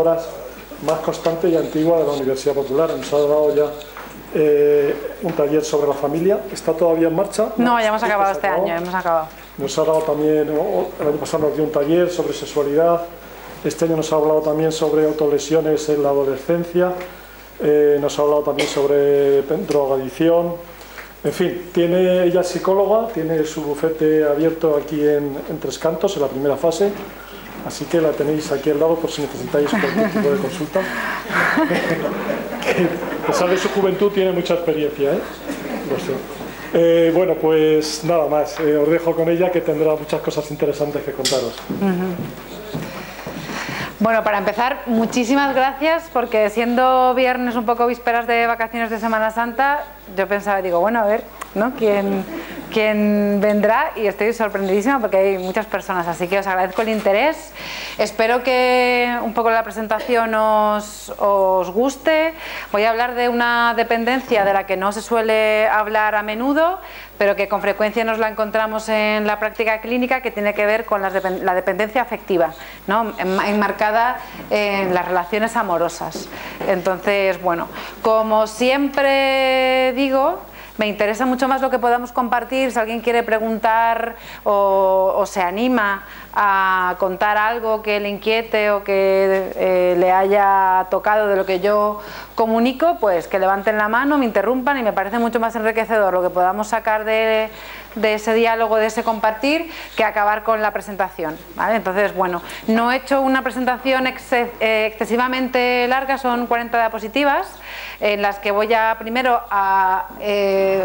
investigadoras más constante y antigua de la Universidad Popular. Nos ha dado ya un taller sobre la familia. ¿Está todavía en marcha? No, ya hemos acabado este año, hemos acabado. Nos ha dado también, el año pasado nos dio un taller sobre sexualidad. Este año nos ha hablado también sobre autolesiones en la adolescencia. Nos ha hablado también sobre drogadicción. En fin, ella es psicóloga, tiene su bufete abierto aquí en Tres Cantos, en la primera fase. Así que la tenéis aquí al lado por si necesitáis cualquier tipo de consulta. A pesar de su juventud tiene mucha experiencia, ¿eh? Lo sé. Bueno, pues nada más. Os dejo con ella, que tendrá muchas cosas interesantes que contaros. Bueno, para empezar, muchísimas gracias, porque siendo viernes un poco vísperas de vacaciones de Semana Santa, yo pensaba, digo, bueno, a ver, ¿no? ¿Quién vendrá? Y estoy sorprendidísima porque hay muchas personas, así que os agradezco el interés. Espero que un poco la presentación os guste. Voy a hablar de una dependencia de la que no se suele hablar a menudo, pero que con frecuencia nos la encontramos en la práctica clínica, que tiene que ver con la dependencia afectiva, ¿no? Enmarcada en las relaciones amorosas. Entonces, bueno, como siempre digo, me interesa mucho más lo que podamos compartir. Si alguien quiere preguntar o se anima a contar algo que le inquiete o que le haya tocado de lo que yo comunico, pues que levanten la mano, me interrumpan, y me parece mucho más enriquecedor lo que podamos sacar de ese diálogo, de ese compartir, que acabar con la presentación, ¿vale? Entonces, bueno, no he hecho una presentación excesivamente larga, son 40 diapositivas, en las que voy a primero a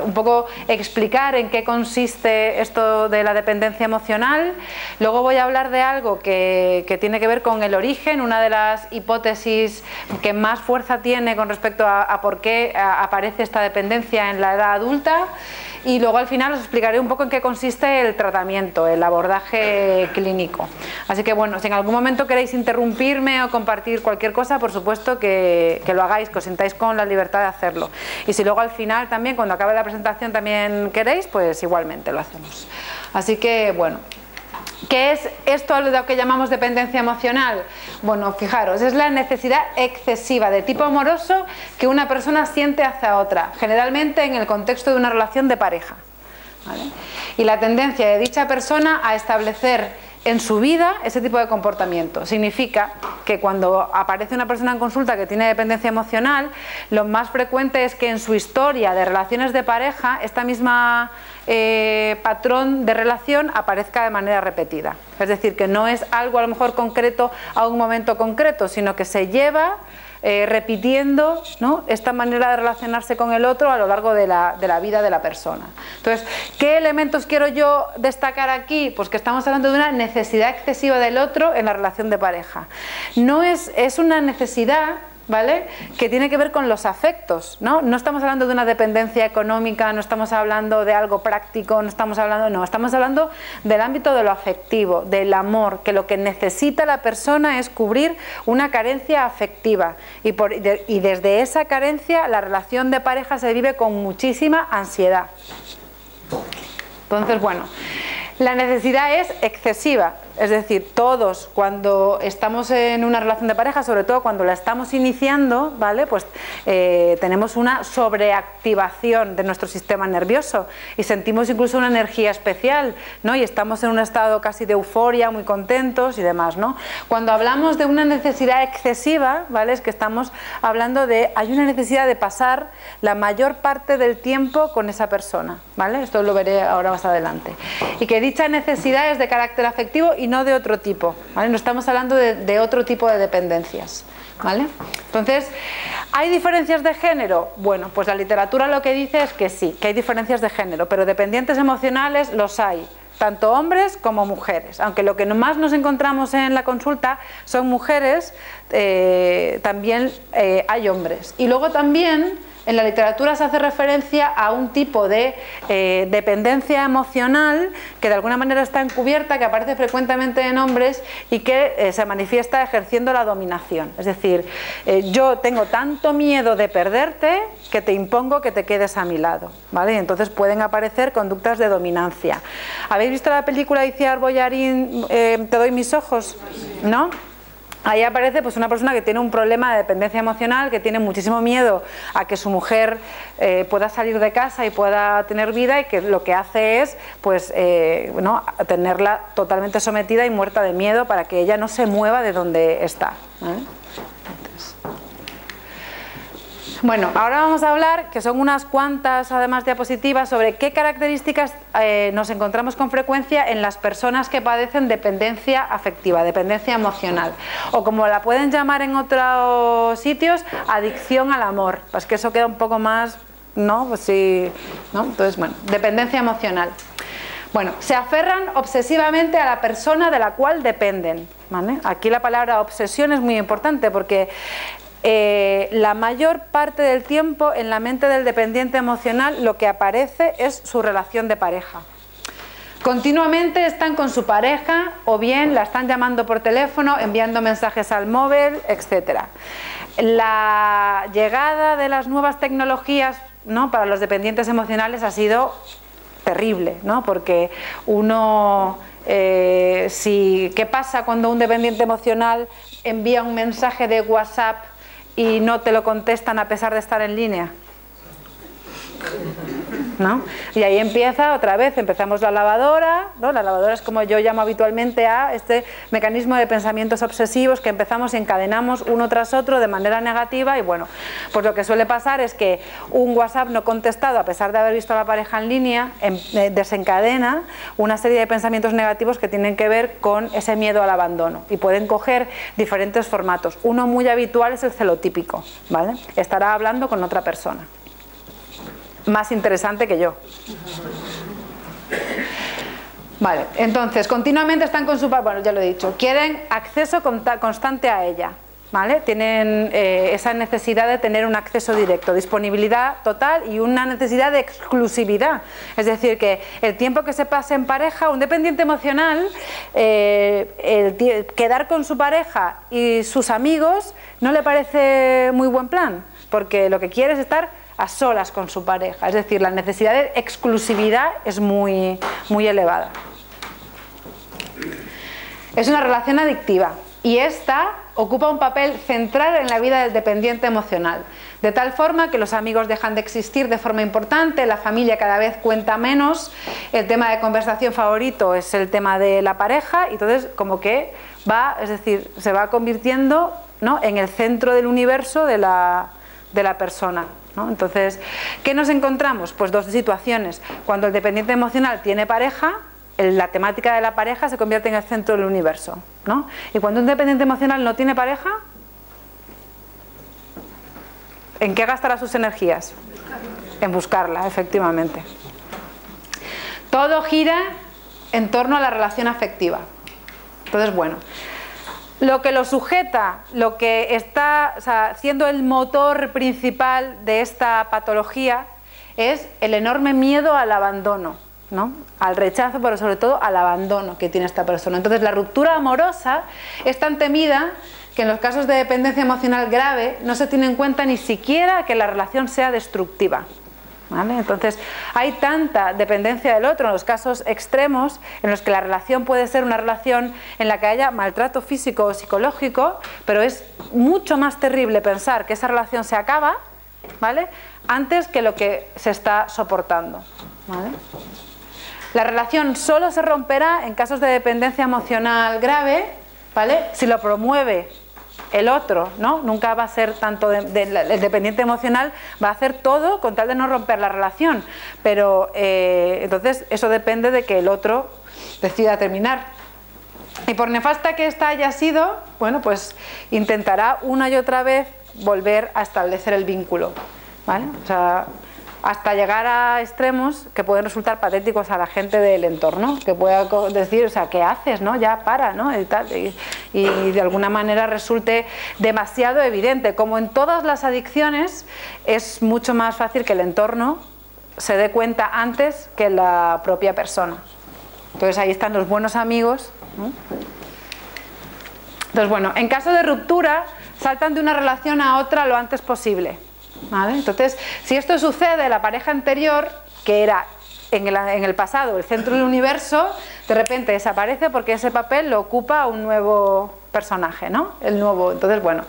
un poco explicar en qué consiste esto de la dependencia emocional. Luego voy a hablar de algo que tiene que ver con el origen, una de las hipótesis que más fuerza tiene con respecto a por qué aparece esta dependencia en la edad adulta. Y luego al final os explicaré un poco en qué consiste el tratamiento, el abordaje clínico. Así que bueno, si en algún momento queréis interrumpirme o compartir cualquier cosa, por supuesto que lo hagáis, que os sintáis con la libertad de hacerlo. Y si luego al final también, cuando acabe la presentación, también queréis, pues igualmente lo hacemos. Así que bueno, ¿qué es esto de lo que llamamos dependencia emocional? Bueno, fijaros, es la necesidad excesiva de tipo amoroso que una persona siente hacia otra, generalmente en el contexto de una relación de pareja, ¿vale? Y la tendencia de dicha persona a establecer en su vida ese tipo de comportamiento. Significa que cuando aparece una persona en consulta que tiene dependencia emocional, lo más frecuente es que en su historia de relaciones de pareja esta misma patrón de relación aparezca de manera repetida. Es decir, que no es algo a lo mejor concreto a un momento concreto, sino que se lleva repitiendo, ¿no?, esta manera de relacionarse con el otro a lo largo de la vida de la persona. Entonces, ¿qué elementos quiero yo destacar aquí? Pues que estamos hablando de una necesidad excesiva del otro en la relación de pareja. No es una necesidad, ¿vale?, que tiene que ver con los afectos, ¿no? No estamos hablando de una dependencia económica, no estamos hablando de algo práctico, estamos hablando del ámbito de lo afectivo, del amor, que lo que necesita la persona es cubrir una carencia afectiva, y desde esa carencia la relación de pareja se vive con muchísima ansiedad. Entonces, bueno, la necesidad es excesiva, es decir, todos cuando estamos en una relación de pareja, sobre todo cuando la estamos iniciando, ¿vale?, pues tenemos una sobreactivación de nuestro sistema nervioso y sentimos incluso una energía especial, ¿no?, y estamos en un estado casi de euforia, muy contentos y demás, ¿no? Cuando hablamos de una necesidad excesiva, ¿vale?, es que estamos hablando hay una necesidad de pasar la mayor parte del tiempo con esa persona, ¿vale? Esto lo veré ahora más adelante. Y que dicha necesidad es de carácter afectivo y no de otro tipo, ¿vale? No estamos hablando de otro tipo de dependencias, ¿vale? Entonces, ¿hay diferencias de género? Bueno, pues la literatura lo que dice es que sí, que hay diferencias de género, pero dependientes emocionales los hay, tanto hombres como mujeres, aunque lo que más nos encontramos en la consulta son mujeres, también hay hombres. Y luego también en la literatura se hace referencia a un tipo de dependencia emocional que de alguna manera está encubierta, que aparece frecuentemente en hombres y que se manifiesta ejerciendo la dominación. Es decir, yo tengo tanto miedo de perderte que te impongo que te quedes a mi lado, ¿vale? Y entonces pueden aparecer conductas de dominancia. ¿Habéis visto la película de Iciar Bollarín, Te doy mis ojos? ¿No? ahí aparece pues una persona que tiene un problema de dependencia emocional, que tiene muchísimo miedo a que su mujer pueda salir de casa y pueda tener vida, y que lo que hace es pues tenerla totalmente sometida y muerta de miedo para que ella no se mueva de donde está, ¿vale? Bueno, ahora vamos a hablar, que son unas cuantas además diapositivas, sobre qué características nos encontramos con frecuencia en las personas que padecen dependencia afectiva, dependencia emocional, o como la pueden llamar en otros sitios, adicción al amor. Pues que eso queda un poco más, ¿no? Pues sí, ¿no? Entonces, bueno, dependencia emocional. Bueno, se aferran obsesivamente a la persona de la cual dependen, ¿vale? Aquí la palabra obsesión es muy importante porque la mayor parte del tiempo en la mente del dependiente emocional lo que aparece es su relación de pareja. Continuamente están con su pareja, o bien la están llamando por teléfono, enviando mensajes al móvil, etc. La llegada de las nuevas tecnologías, ¿no?, para los dependientes emocionales ha sido terrible, ¿no? Porque uno... ¿qué pasa cuando un dependiente emocional envía un mensaje de WhatsApp y no te lo contestan a pesar de estar en línea? ¿No? Y ahí empieza otra vez, empezamos la lavadora, ¿no? La lavadora es como yo llamo habitualmente a este mecanismo de pensamientos obsesivos que empezamos y encadenamos uno tras otro de manera negativa, y bueno, pues lo que suele pasar es que un WhatsApp no contestado a pesar de haber visto a la pareja en línea desencadena una serie de pensamientos negativos que tienen que ver con ese miedo al abandono, y pueden coger diferentes formatos. Uno muy habitual es el celotípico, ¿vale? Estará hablando con otra persona más interesante que yo. Vale, entonces continuamente están con su pareja, bueno, ya lo he dicho, quieren acceso constante a ella, ¿vale? Tienen esa necesidad de tener un acceso directo, disponibilidad total y una necesidad de exclusividad. Es decir, que el tiempo que se pase en pareja, un dependiente emocional, quedar con su pareja y sus amigos no le parece muy buen plan, porque lo que quiere es estar a solas con su pareja, es decir, la necesidad de exclusividad es muy, muy elevada. Es una relación adictiva y esta ocupa un papel central en la vida del dependiente emocional, de tal forma que los amigos dejan de existir de forma importante, la familia cada vez cuenta menos, el tema de conversación favorito es el tema de la pareja, y entonces como que va, es decir, se va convirtiendo, ¿no?, en el centro del universo de la persona, ¿no? Entonces, ¿qué nos encontramos? Pues dos situaciones. Cuando el dependiente emocional tiene pareja, la temática de la pareja se convierte en el centro del universo, ¿no? Y cuando un dependiente emocional no tiene pareja, ¿en qué gastará sus energías? En buscarla, efectivamente. Todo gira en torno a la relación afectiva. Entonces, bueno, lo que lo sujeta, lo que está, o sea, siendo el motor principal de esta patología, es el enorme miedo al abandono, ¿no?, al rechazo, pero sobre todo al abandono que tiene esta persona. Entonces la ruptura amorosa es tan temida que en los casos de dependencia emocional grave no se tiene en cuenta ni siquiera que la relación sea destructiva, ¿vale? Entonces hay tanta dependencia del otro en los casos extremos en los que la relación puede ser una relación en la que haya maltrato físico o psicológico, pero es mucho más terrible pensar que esa relación se acaba, ¿vale?, antes que lo que se está soportando, ¿vale? La relación solo se romperá en casos de dependencia emocional grave, ¿vale?, si lo promueve el otro, ¿no? Nunca va a ser tanto el dependiente emocional, va a hacer todo con tal de no romper la relación, pero entonces eso depende de que el otro decida terminar. Y por nefasta que esta haya sido, bueno, pues intentará una y otra vez volver a establecer el vínculo, ¿vale? O sea, hasta llegar a extremos que pueden resultar patéticos a la gente del entorno, que pueda decir, o sea, ¿qué haces?, ¿no? Ya para, ¿no? Y tal, y de alguna manera resulte demasiado evidente. Como en todas las adicciones, es mucho más fácil que el entorno se dé cuenta antes que la propia persona. Entonces ahí están los buenos amigos, ¿no? Entonces, bueno, en caso de ruptura, saltan de una relación a otra lo antes posible, ¿vale? Entonces, si esto sucede, la pareja anterior, que era en el pasado el centro del universo, de repente desaparece porque ese papel lo ocupa un nuevo personaje, ¿no? El nuevo. Entonces, bueno,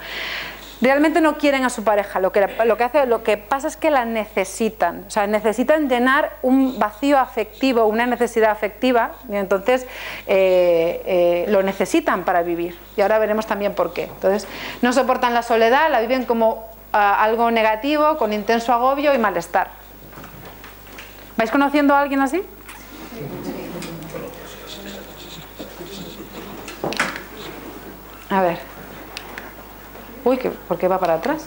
realmente no quieren a su pareja, lo que pasa es que la necesitan, o sea, necesitan llenar un vacío afectivo, una necesidad afectiva, y entonces lo necesitan para vivir, y ahora veremos también por qué. Entonces, no soportan la soledad, la viven como algo negativo, con intenso agobio y malestar. ¿Vais conociendo a alguien así? A ver. Uy, ¿por qué va para atrás?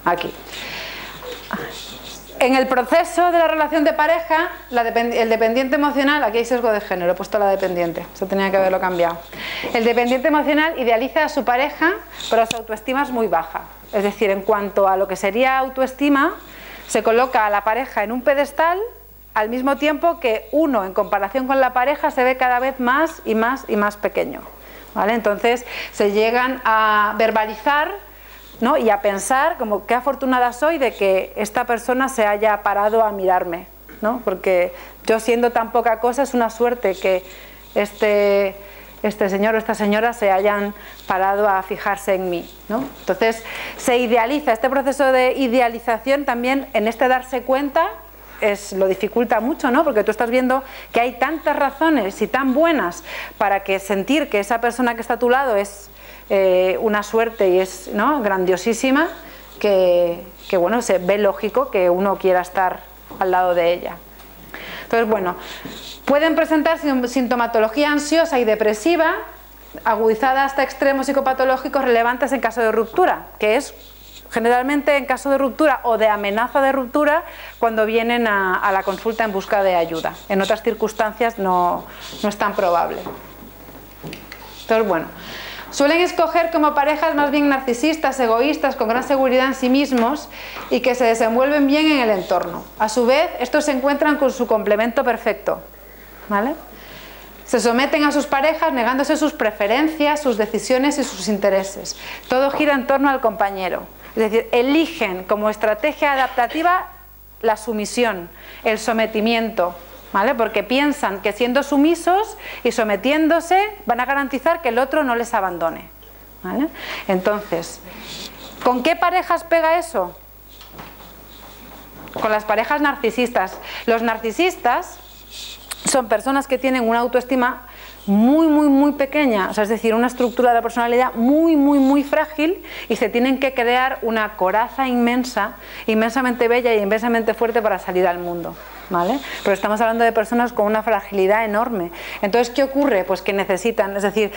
Aquí. En el proceso de la relación de pareja, el dependiente emocional, aquí hay sesgo de género, he puesto la dependiente, eso tenía que haberlo cambiado. El dependiente emocional idealiza a su pareja, pero su autoestima es muy baja. Es decir, en cuanto a lo que sería autoestima, se coloca a la pareja en un pedestal, al mismo tiempo que uno, en comparación con la pareja, se ve cada vez más y más y más pequeño. ¿Vale? Entonces se llegan a verbalizar, ¿no? Y a pensar como qué afortunada soy de que esta persona se haya parado a mirarme, ¿no? Porque yo siendo tan poca cosa es una suerte que este señor o esta señora se hayan parado a fijarse en mí, ¿no? Entonces se idealiza, este proceso de idealización también en este darse cuenta lo dificulta mucho, ¿no? Porque tú estás viendo que hay tantas razones y tan buenas para que sentir que esa persona que está a tu lado es una suerte y es, ¿no?, grandiosísima, que bueno, se ve lógico que uno quiera estar al lado de ella. Entonces, bueno, pueden presentar sintomatología ansiosa y depresiva agudizada hasta extremos psicopatológicos relevantes en caso de ruptura, que es generalmente en caso de ruptura o de amenaza de ruptura cuando vienen a la consulta en busca de ayuda. En otras circunstancias no es tan probable. Entonces, bueno, suelen escoger como parejas más bien narcisistas, egoístas, con gran seguridad en sí mismos y que se desenvuelven bien en el entorno. A su vez, estos se encuentran con su complemento perfecto, ¿vale? Se someten a sus parejas negándose sus preferencias, sus decisiones y sus intereses. Todo gira en torno al compañero. Es decir, eligen como estrategia adaptativa la sumisión, el sometimiento, ¿vale? Porque piensan que siendo sumisos y sometiéndose van a garantizar que el otro no les abandone, ¿vale? Entonces, ¿con qué parejas pega eso? Con las parejas narcisistas. Los narcisistas son personas que tienen una autoestima muy pequeña, o sea, es decir, una estructura de la personalidad muy frágil, y se tienen que crear una coraza inmensa, inmensamente bella y inmensamente fuerte para salir al mundo, ¿vale? Pero estamos hablando de personas con una fragilidad enorme. Entonces, ¿qué ocurre? Pues que necesitan, es decir,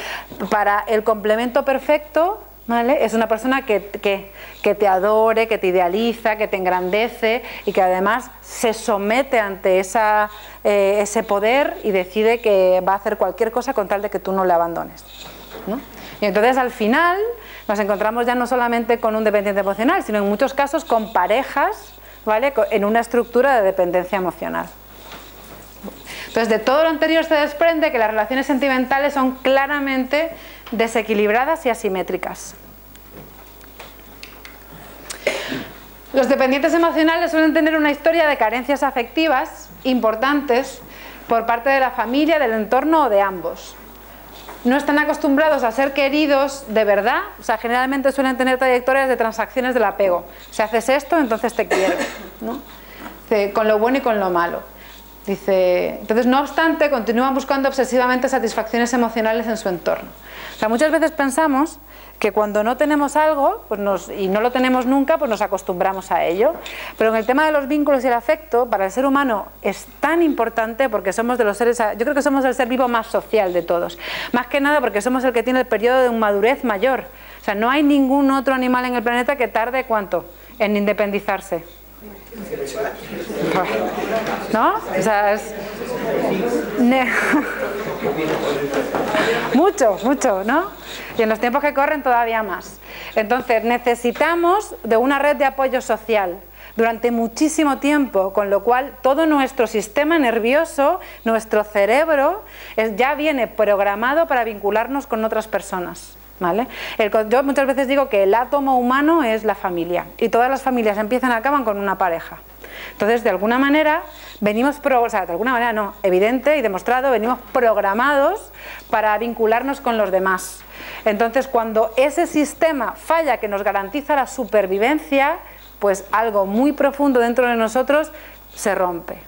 para el complemento perfecto, ¿vale?, es una persona que te adore, que te idealiza, que te engrandece y que además se somete ante ese poder y decide que va a hacer cualquier cosa con tal de que tú no le abandones, ¿no? Y entonces al final nos encontramos ya no solamente con un dependiente emocional, sino en muchos casos con parejas, ¿vale?, en una estructura de dependencia emocional. Entonces, de todo lo anterior se desprende que las relaciones sentimentales son claramente desequilibradas y asimétricas. Los dependientes emocionales suelen tener una historia de carencias afectivas importantes por parte de la familia, del entorno o de ambos. No están acostumbrados a ser queridos de verdad, o sea, generalmente suelen tener trayectorias de transacciones del apego. Si haces esto, entonces te quiero, ¿no? Con lo bueno y con lo malo. Dice, entonces, no obstante, continúan buscando obsesivamente satisfacciones emocionales en su entorno. O sea, muchas veces pensamos que cuando no tenemos algo y no lo tenemos nunca, pues nos acostumbramos a ello. Pero en el tema de los vínculos y el afecto, para el ser humano es tan importante porque somos de los seres, yo creo que somos el ser vivo más social de todos. Más que nada porque somos el que tiene el periodo de madurez mayor. O sea, no hay ningún otro animal en el planeta que tarde, ¿cuánto?, en independizarse. ¿No? O sea, es mucho, ¿no? Y en los tiempos que corren todavía más. Entonces necesitamos de una red de apoyo social durante muchísimo tiempo, con lo cual todo nuestro sistema nervioso, nuestro cerebro, ya viene programado para vincularnos con otras personas, ¿vale? Yo muchas veces digo que el átomo humano es la familia, y todas las familias empiezan y acaban con una pareja. Entonces, de alguna manera, o sea, de alguna manera no, evidente y demostrado, venimos programados para vincularnos con los demás. Entonces, cuando ese sistema falla que nos garantiza la supervivencia, pues algo muy profundo dentro de nosotros se rompe.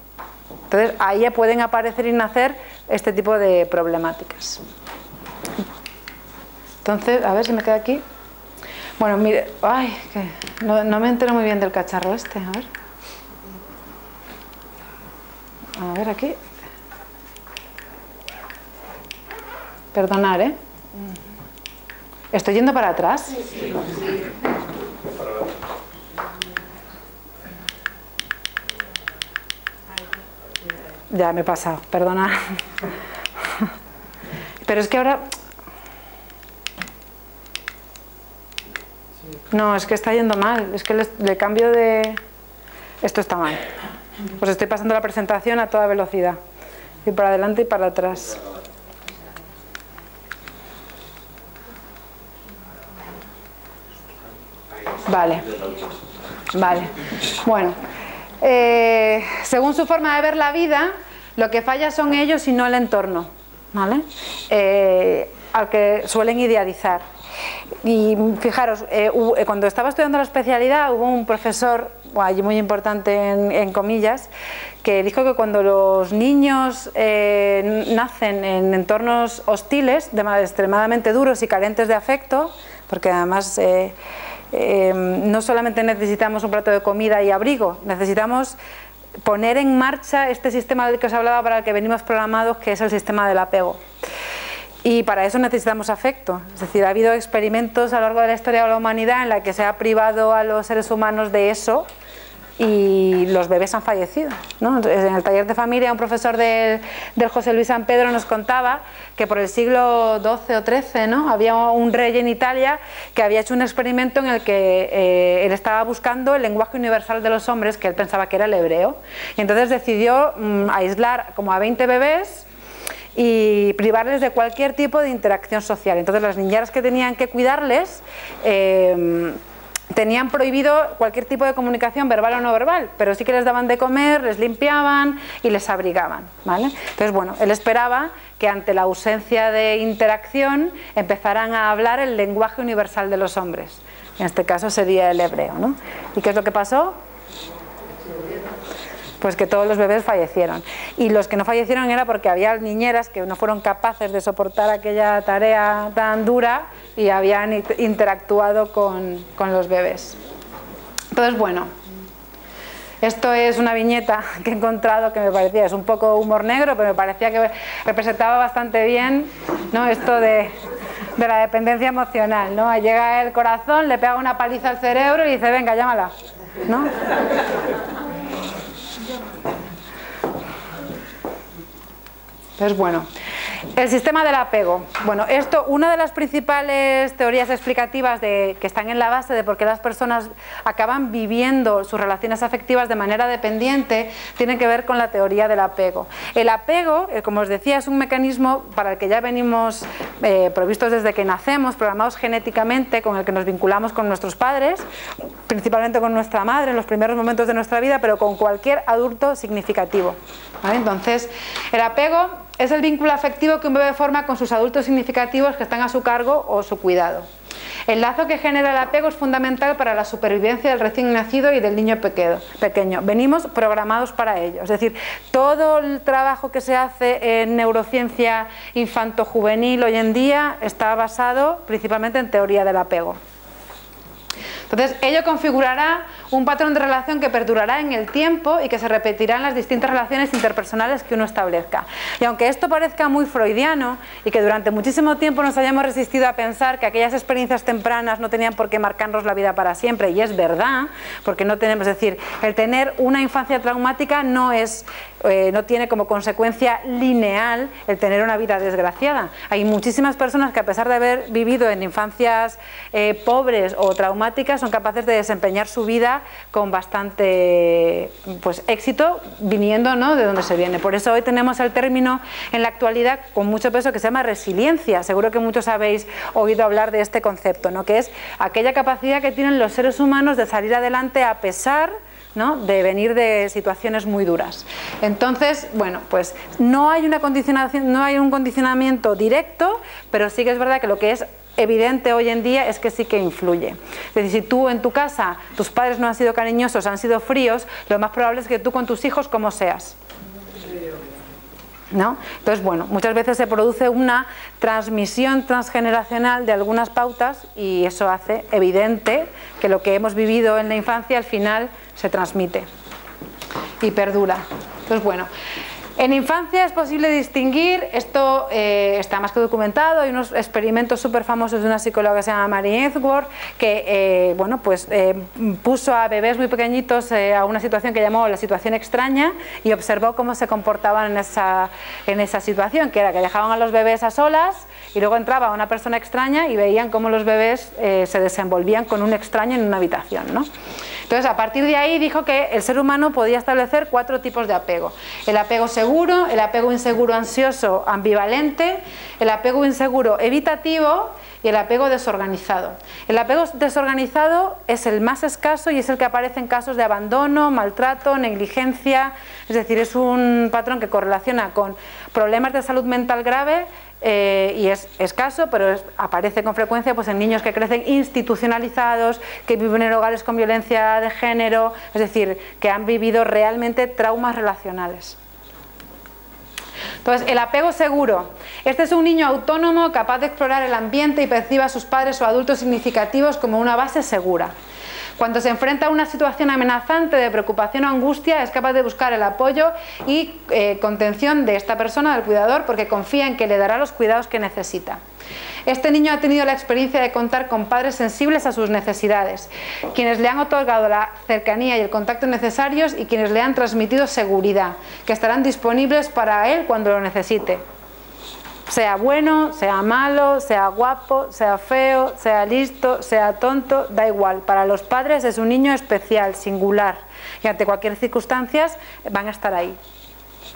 Entonces, ahí pueden aparecer y nacer este tipo de problemáticas. Entonces, a ver si me queda aquí. Bueno, mire, ay, que no me entero muy bien del cacharro este, a ver. A ver, aquí. Perdonad, ¿eh? ¿Estoy yendo para atrás? Sí. Ya me he pasado, perdonad. Pero es que ahora... No, es que está yendo mal. Es que le cambio de... Esto está mal. Pues estoy pasando la presentación a toda velocidad. Y para adelante y para atrás. Vale. Vale. Bueno. Según su forma de ver la vida, lo que falla son ellos y no el entorno, ¿vale? Al que suelen idealizar. Y fijaros, cuando estaba estudiando la especialidad hubo un profesor, allí muy importante en comillas, que dijo que cuando los niños nacen en entornos hostiles, extremadamente duros y carentes de afecto, porque además no solamente necesitamos un plato de comida y abrigo, necesitamos poner en marcha este sistema del que os hablaba, para el que venimos programados, que es el sistema del apego. Y para eso necesitamos afecto. Es decir, ha habido experimentos a lo largo de la historia de la humanidad en la que se ha privado a los seres humanos de eso y los bebés han fallecido, ¿no? En el taller de familia, un profesor del José Luis San Pedro nos contaba que por el siglo XII o XIII, ¿no?, había un rey en Italia que había hecho un experimento en el que él estaba buscando el lenguaje universal de los hombres, que él pensaba que era el hebreo, y entonces decidió aislar como a 20 bebés y privarles de cualquier tipo de interacción social. Entonces las niñeras que tenían que cuidarles tenían prohibido cualquier tipo de comunicación verbal o no verbal, pero sí que les daban de comer, les limpiaban y les abrigaban, ¿vale? Entonces, bueno, él esperaba que ante la ausencia de interacción empezaran a hablar el lenguaje universal de los hombres. En este caso sería el hebreo, ¿no? ¿Y qué es lo que pasó? Pues que todos los bebés fallecieron, y los que no fallecieron era porque había niñeras que no fueron capaces de soportar aquella tarea tan dura y habían interactuado con los bebés. Entonces, bueno, esto es una viñeta que he encontrado que me parecía, es un poco humor negro, pero me parecía que representaba bastante bien, ¿no?, esto de la dependencia emocional, ¿no? Llega el corazón, le pega una paliza al cerebro y dice, venga, llámala, ¿no? Entonces, bueno, el sistema del apego. Bueno, esto, una de las principales teorías explicativas que están en la base de por qué las personas acaban viviendo sus relaciones afectivas de manera dependiente, tiene que ver con la teoría del apego. El apego, como os decía, es un mecanismo para el que ya venimos provistos desde que nacemos, programados genéticamente, con el que nos vinculamos con nuestros padres, principalmente con nuestra madre en los primeros momentos de nuestra vida, pero con cualquier adulto significativo, ¿vale? Entonces, el apego es el vínculo afectivo que un bebé forma con sus adultos significativos que están a su cargo o su cuidado. El lazo que genera el apego es fundamental para la supervivencia del recién nacido y del niño pequeño. Venimos programados para ello. Es decir, todo el trabajo que se hace en neurociencia infanto-juvenil hoy en día está basado principalmente en teoría del apego. Entonces, ello configurará un patrón de relación que perdurará en el tiempo y que se repetirá en las distintas relaciones interpersonales que uno establezca. Y aunque esto parezca muy freudiano y que durante muchísimo tiempo nos hayamos resistido a pensar que aquellas experiencias tempranas no tenían por qué marcarnos la vida para siempre, y es verdad, porque no tenemos, es decir, el tener una infancia traumática no tiene como consecuencia lineal el tener una vida desgraciada. Hay muchísimas personas que, a pesar de haber vivido en infancias pobres o traumáticas, son capaces de desempeñar su vida con bastante éxito, viniendo, ¿no?, de donde se viene. Por eso hoy tenemos el término en la actualidad con mucho peso que se llama resiliencia. Seguro que muchos habéis oído hablar de este concepto, ¿no?, que es aquella capacidad que tienen los seres humanos de salir adelante a pesar ¿no?, de venir de situaciones muy duras. Entonces, bueno, pues no hay una condicionación, no hay un condicionamiento directo, pero sí que es verdad que lo que es evidente hoy en día es que sí que influye. Es decir, si tú en tu casa, tus padres no han sido cariñosos, han sido fríos, lo más probable es que tú con tus hijos, ¿cómo seas? ¿No? Entonces, bueno, muchas veces se produce una transmisión transgeneracional de algunas pautas y eso hace evidente que lo que hemos vivido en la infancia al final se transmite y perdura. Entonces, bueno, en infancia es posible distinguir, esto está más que documentado, hay unos experimentos súper famosos de una psicóloga que se llama Mary Ainsworth, que bueno, pues, puso a bebés muy pequeñitos a una situación que llamó la situación extraña y observó cómo se comportaban en esa situación, que era que dejaban a los bebés a solas y luego entraba una persona extraña y veían cómo los bebés se desenvolvían con un extraño en una habitación, ¿no? Entonces, a partir de ahí dijo que el ser humano podía establecer 4 tipos de apego: el apego seguro, el apego inseguro ansioso ambivalente, el apego inseguro evitativo y el apego desorganizado. El apego desorganizado es el más escaso y es el que aparece en casos de abandono, maltrato, negligencia, es decir, es un patrón que correlaciona con problemas de salud mental grave. Y es escaso, pero aparece con frecuencia pues, en niños que crecen institucionalizados, que viven en hogares con violencia de género, es decir, que han vivido realmente traumas relacionales. Entonces, el apego seguro. Este es un niño autónomo capaz de explorar el ambiente y percibe a sus padres o adultos significativos como una base segura. Cuando se enfrenta a una situación amenazante de preocupación o angustia, es capaz de buscar el apoyo y contención de esta persona, del cuidador, porque confía en que le dará los cuidados que necesita. Este niño ha tenido la experiencia de contar con padres sensibles a sus necesidades, quienes le han otorgado la cercanía y el contacto necesarios y quienes le han transmitido seguridad, que estarán disponibles para él cuando lo necesite. Sea bueno, sea malo, sea guapo, sea feo, sea listo, sea tonto, da igual. Para los padres es un niño especial, singular, y ante cualquier circunstancia van a estar ahí.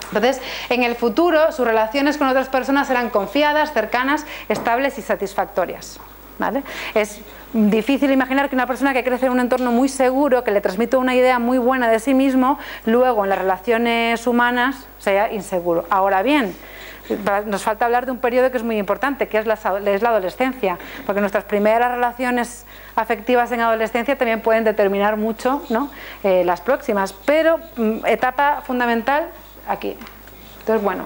Entonces, en el futuro, sus relaciones con otras personas serán confiadas, cercanas, estables y satisfactorias, ¿vale? Es difícil imaginar que una persona que crece en un entorno muy seguro, que le transmite una idea muy buena de sí mismo, luego en las relaciones humanas sea inseguro. Ahora bien, nos falta hablar de un periodo que es muy importante, que es la adolescencia, porque nuestras primeras relaciones afectivas en adolescencia también pueden determinar mucho, ¿no?, las próximas, pero etapa fundamental aquí. Entonces, bueno,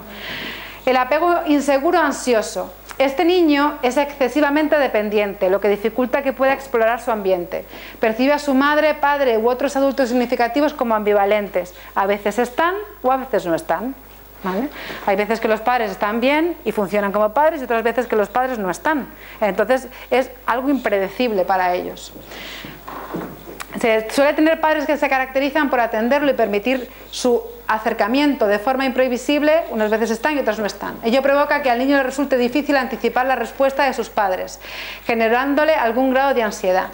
el apego inseguro ansioso. Este niño es excesivamente dependiente, lo que dificulta que pueda explorar su ambiente. Percibe a su madre, padre u otros adultos significativos como ambivalentes. A veces están o a veces no están, ¿vale? Hay veces que los padres están bien y funcionan como padres y otras veces que los padres no están. Entonces es algo impredecible para ellos. Se suele tener padres que se caracterizan por atenderlo y permitir su acercamiento de forma imprevisible, unas veces están y otras no están. Ello provoca que al niño le resulte difícil anticipar la respuesta de sus padres, generándole algún grado de ansiedad.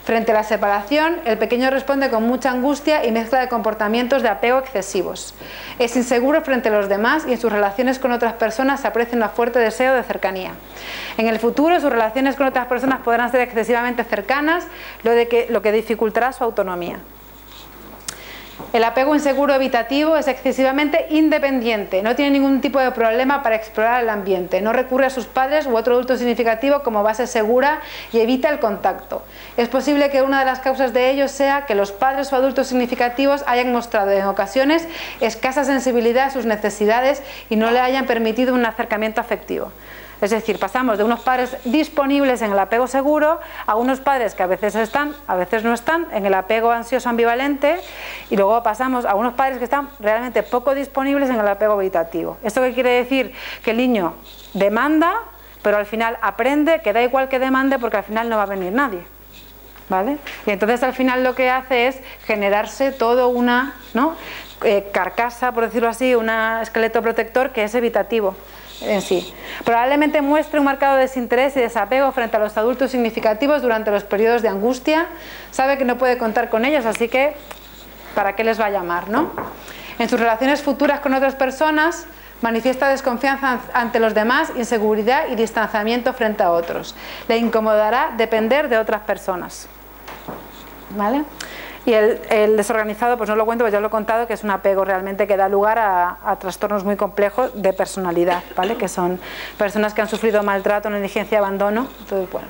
Frente a la separación, el pequeño responde con mucha angustia y mezcla de comportamientos de apego excesivos. Es inseguro frente a los demás y en sus relaciones con otras personas se aprecia un fuerte deseo de cercanía. En el futuro, sus relaciones con otras personas podrán ser excesivamente cercanas, lo que dificultará su autonomía. El apego inseguro evitativo es excesivamente independiente, no tiene ningún tipo de problema para explorar el ambiente, no recurre a sus padres u otro adulto significativo como base segura y evita el contacto. Es posible que una de las causas de ello sea que los padres o adultos significativos hayan mostrado en ocasiones escasa sensibilidad a sus necesidades y no le hayan permitido un acercamiento afectivo. Es decir, pasamos de unos padres disponibles en el apego seguro a unos padres que a veces están, a veces no están, en el apego ansioso ambivalente, y luego pasamos a unos padres que están realmente poco disponibles en el apego evitativo. ¿Esto qué quiere decir? Que el niño demanda, pero al final aprende que da igual que demande porque al final no va a venir nadie, ¿vale? Y entonces al final lo que hace es generarse todo una, ¿no?, carcasa, por decirlo así, un esqueleto protector que es evitativo en sí. Probablemente muestre un marcado desinterés y desapego frente a los adultos significativos durante los periodos de angustia. Sabe que no puede contar con ellos, así que ¿para qué les va a llamar, no? En sus relaciones futuras con otras personas manifiesta desconfianza ante los demás, inseguridad y distanciamiento frente a otros. Le incomodará depender de otras personas, ¿vale? Y el desorganizado, pues no lo cuento, pues ya lo he contado, que es un apego realmente que da lugar a trastornos muy complejos de personalidad, ¿vale? Que son personas que han sufrido maltrato, negligencia, abandono. Entonces, bueno.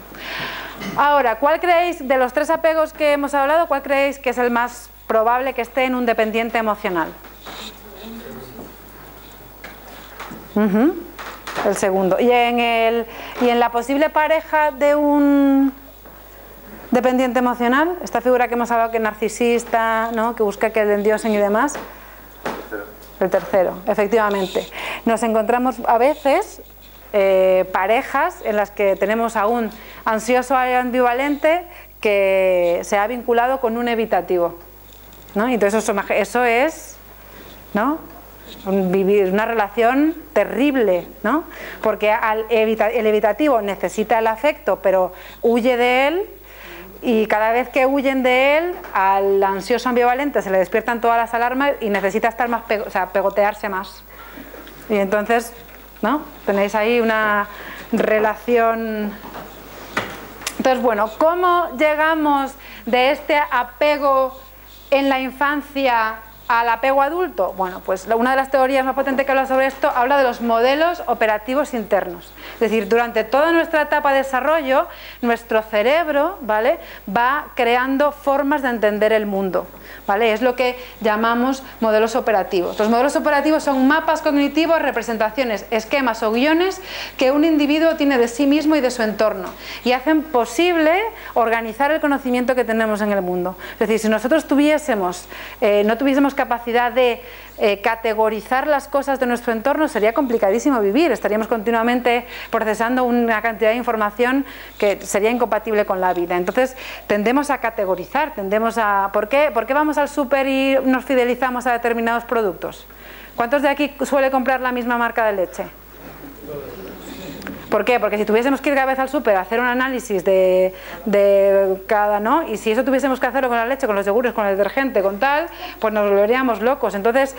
Ahora, ¿cuál creéis, de los 3 apegos que hemos hablado, cuál creéis que es el más probable que esté en un dependiente emocional? El segundo. ¿Y en la posible pareja de un dependiente emocional? Esta figura que hemos hablado, que es narcisista, ¿no? Que busca que le endiosen y demás. El tercero, efectivamente. Nos encontramos a veces parejas en las que tenemos a un ansioso ambivalente que se ha vinculado con un evitativo, ¿no? Y entonces eso es, ¿no?, vivir una relación terrible, ¿no? Porque el evitativo necesita el afecto, pero huye de él, y cada vez que huyen de él, al ansioso ambivalente se le despiertan todas las alarmas y necesita estar más, pegotearse más. Y entonces, ¿no?, tenéis ahí una relación. Entonces, bueno, ¿cómo llegamos de este apego en la infancia al apego adulto? Bueno, pues una de las teorías más potentes que habla sobre esto habla de los modelos operativos internos. Es decir, durante toda nuestra etapa de desarrollo, nuestro cerebro, ¿vale?, va creando formas de entender el mundo, ¿vale? Es lo que llamamos modelos operativos. Los modelos operativos son mapas cognitivos, representaciones, esquemas o guiones que un individuo tiene de sí mismo y de su entorno, y hacen posible organizar el conocimiento que tenemos en el mundo. Es decir, si nosotros no tuviésemos capacidad de categorizar las cosas de nuestro entorno, sería complicadísimo vivir. Estaríamos continuamente procesando una cantidad de información que sería incompatible con la vida. Entonces tendemos a categorizar, ¿por qué vamos al súper y nos fidelizamos a determinados productos? ¿Cuántos de aquí suele comprar la misma marca de leche? ¿Por qué? Porque si tuviésemos que ir cada vez al súper a hacer un análisis de cada, ¿no? Y si eso tuviésemos que hacerlo con la leche, con los yogures, con el detergente, con tal, pues nos volveríamos locos. Entonces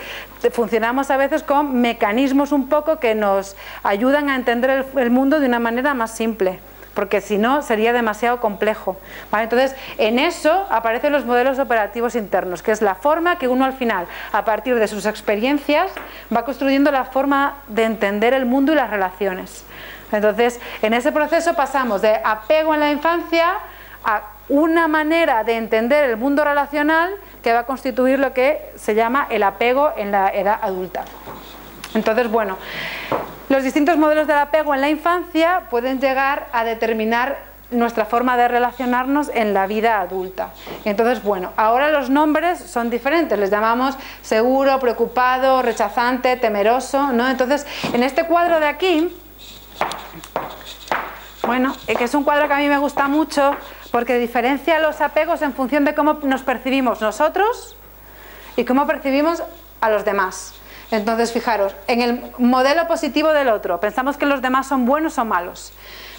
funcionamos a veces con mecanismos un poco que nos ayudan a entender el mundo de una manera más simple, porque si no sería demasiado complejo, ¿vale? Entonces en eso aparecen los modelos operativos internos, que es la forma que uno al final, a partir de sus experiencias, va construyendo la forma de entender el mundo y las relaciones. Entonces en ese proceso pasamos de apego en la infancia a una manera de entender el mundo relacional que va a constituir lo que se llama el apego en la edad adulta. Entonces, bueno, los distintos modelos del apego en la infancia pueden llegar a determinar nuestra forma de relacionarnos en la vida adulta. Entonces, bueno, ahora los nombres son diferentes, les llamamos seguro, preocupado, rechazante, temeroso, ¿no? Entonces, en este cuadro de aquí, bueno, que es un cuadro que a mí me gusta mucho porque diferencia los apegos en función de cómo nos percibimos nosotros y cómo percibimos a los demás. Entonces, fijaros, en el modelo positivo del otro, pensamos que los demás son buenos o malos,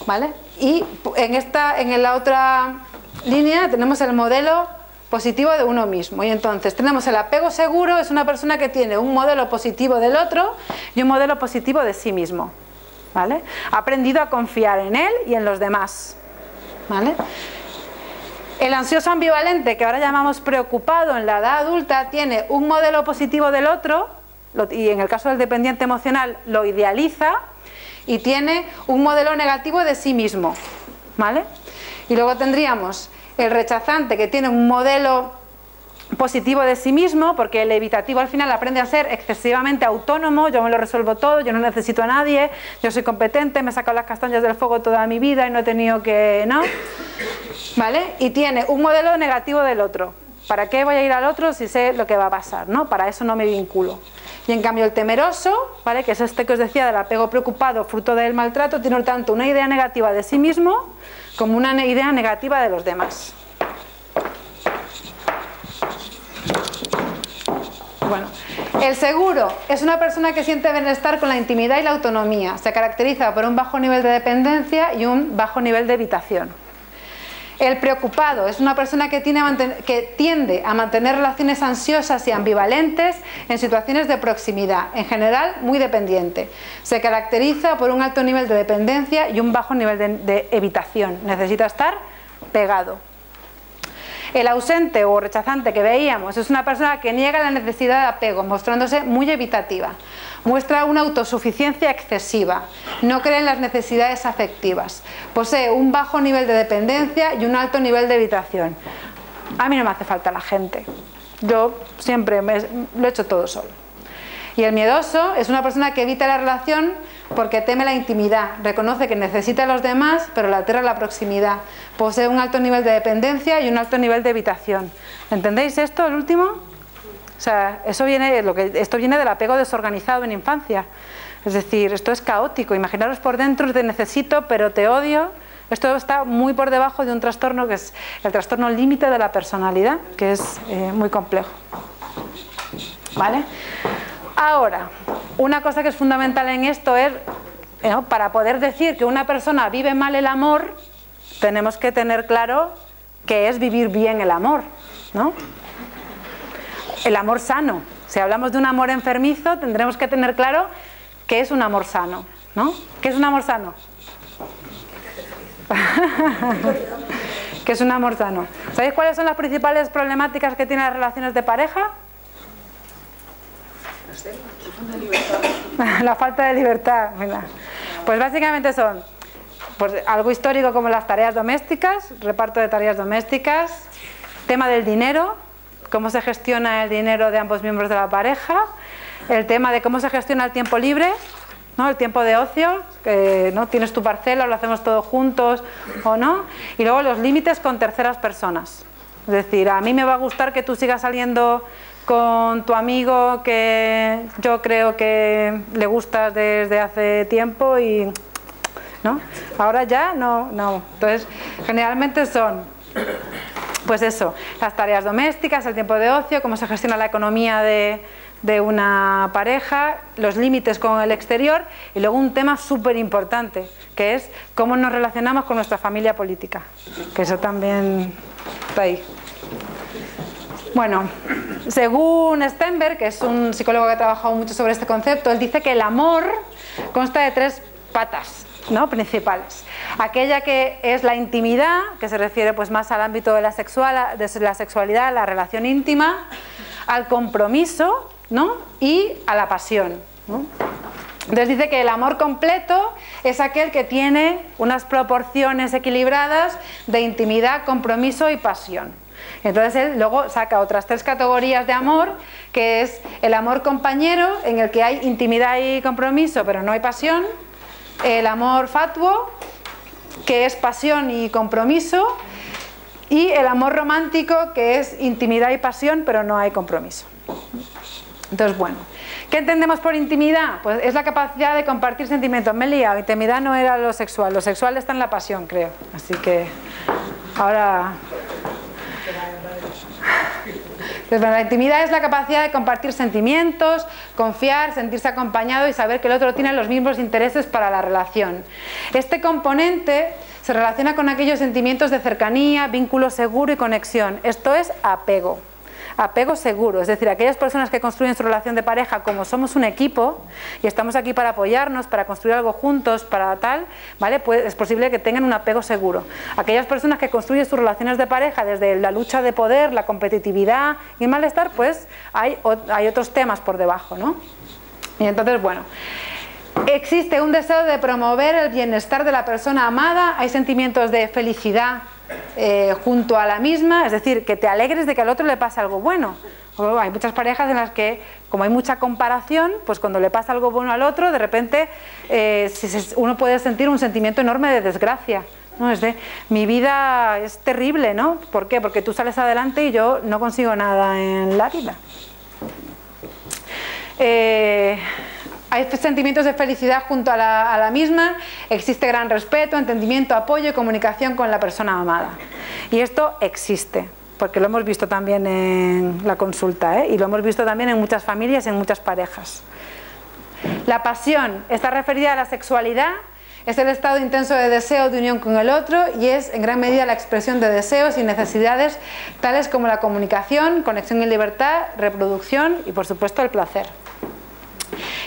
¿vale? Y en la otra línea tenemos el modelo positivo de uno mismo. Y entonces tenemos el apego seguro, es una persona que tiene un modelo positivo del otro y un modelo positivo de sí mismo, ¿vale? Ha aprendido a confiar en él y en los demás, ¿vale? El ansioso ambivalente, que ahora llamamos preocupado en la edad adulta, tiene un modelo positivo del otro, y en el caso del dependiente emocional lo idealiza, y tiene un modelo negativo de sí mismo, ¿vale? Y luego tendríamos el rechazante, que tiene un modelo positivo de sí mismo, porque el evitativo al final aprende a ser excesivamente autónomo, yo me lo resuelvo todo, yo no necesito a nadie, yo soy competente, me he sacado las castañas del fuego toda mi vida y no he tenido que, ¿no? ¿Vale? Y tiene un modelo negativo del otro. ¿Para qué voy a ir al otro si sé lo que va a pasar, ¿no? Para eso no me vinculo. Y en cambio el temeroso, ¿vale?, que es este que os decía del apego preocupado fruto del maltrato, tiene tanto una idea negativa de sí mismo como una idea negativa de los demás. Bueno, el seguro es una persona que siente bienestar con la intimidad y la autonomía. Se caracteriza por un bajo nivel de dependencia y un bajo nivel de evitación. El preocupado es una persona que tiende a mantener relaciones ansiosas y ambivalentes en situaciones de proximidad, en general muy dependiente. Se caracteriza por un alto nivel de dependencia y un bajo nivel de evitación. Necesita estar pegado. El ausente o rechazante que veíamos es una persona que niega la necesidad de apego, mostrándose muy evitativa. Muestra una autosuficiencia excesiva, no cree en las necesidades afectivas, posee un bajo nivel de dependencia y un alto nivel de evitación. A mí no me hace falta la gente, yo siempre lo he hecho todo solo. Y el miedoso es una persona que evita la relación porque teme la intimidad, reconoce que necesita a los demás, pero le aterra la proximidad. Posee un alto nivel de dependencia y un alto nivel de evitación. ¿Entendéis esto, el último? O sea, esto viene del apego desorganizado en infancia. Es decir, esto es caótico. Imaginaros por dentro, te necesito, pero te odio. Esto está muy por debajo de un trastorno que es el trastorno límite de la personalidad, que es muy complejo. ¿Vale? Ahora, una cosa que es fundamental en esto es, para poder decir que una persona vive mal el amor, tenemos que tener claro qué es vivir bien el amor, ¿no? El amor sano. Si hablamos de un amor enfermizo, tendremos que tener claro qué es un amor sano, ¿no? ¿Qué es un amor sano? ¿Qué es un amor sano? ¿Sabéis cuáles son las principales problemáticas que tienen las relaciones de pareja? La falta de libertad. Mira. Pues básicamente son algo histórico como las tareas domésticas, reparto de tareas domésticas, tema del dinero, cómo se gestiona el dinero de ambos miembros de la pareja, el tema de cómo se gestiona el tiempo libre, ¿no? El tiempo de ocio, que no tienes tu parcela, lo hacemos todos juntos o no, y luego los límites con terceras personas. Es decir, a mí me va a gustar que tú sigas saliendo con tu amigo que yo creo que le gustas desde hace tiempo y ¿no? Ahora ya no. Entonces, generalmente son, pues eso, las tareas domésticas, el tiempo de ocio, cómo se gestiona la economía de una pareja, los límites con el exterior y luego un tema súper importante, que es cómo nos relacionamos con nuestra familia política, que eso también está ahí. Bueno, según Stenberg, que es un psicólogo que ha trabajado mucho sobre este concepto, él dice que el amor consta de 3 patas, ¿no? Principales. Aquella que es la intimidad, que se refiere pues más al ámbito de la sexualidad, la relación íntima, al compromiso, ¿no? Y a la pasión, ¿no? Entonces dice que el amor completo es aquel que tiene unas proporciones equilibradas de intimidad, compromiso y pasión. Entonces él luego saca otras 3 categorías de amor, que es el amor compañero, en el que hay intimidad y compromiso, pero no hay pasión. El amor fatuo, que es pasión y compromiso. Y el amor romántico, que es intimidad y pasión, pero no hay compromiso. Entonces, bueno, ¿qué entendemos por intimidad? Pues es la capacidad de compartir sentimientos. Me he liado, intimidad no era lo sexual está en la pasión, creo. Así que ahora... Entonces, bueno, la intimidad es la capacidad de compartir sentimientos, confiar, sentirse acompañado y saber que el otro tiene los mismos intereses para la relación. Este componente se relaciona con aquellos sentimientos de cercanía, vínculo seguro y conexión. Esto es apego. Apego seguro, es decir, aquellas personas que construyen su relación de pareja como somos un equipo y estamos aquí para apoyarnos, para construir algo juntos, para tal, ¿vale? Pues es posible que tengan un apego seguro. Aquellas personas que construyen sus relaciones de pareja desde la lucha de poder, la competitividad y el malestar, pues hay otros temas por debajo, ¿no? Y entonces, bueno, existe un deseo de promover el bienestar de la persona amada, hay sentimientos de felicidad junto a la misma, es decir, que te alegres de que al otro le pase algo bueno. Hay muchas parejas en las que, como hay mucha comparación, pues cuando le pasa algo bueno al otro, de repente uno puede sentir un sentimiento enorme de desgracia, ¿no? Es de, mi vida es terrible, ¿no? ¿Por qué? Porque tú sales adelante y yo no consigo nada en la vida. Hay sentimientos de felicidad junto a la misma, existe gran respeto, entendimiento, apoyo y comunicación con la persona amada. Y esto existe, porque lo hemos visto también en la consulta, y lo hemos visto también en muchas familias, en muchas parejas. La pasión está referida a la sexualidad, es el estado intenso de deseo de unión con el otro y es en gran medida la expresión de deseos y necesidades tales como la comunicación, conexión y libertad, reproducción y por supuesto el placer.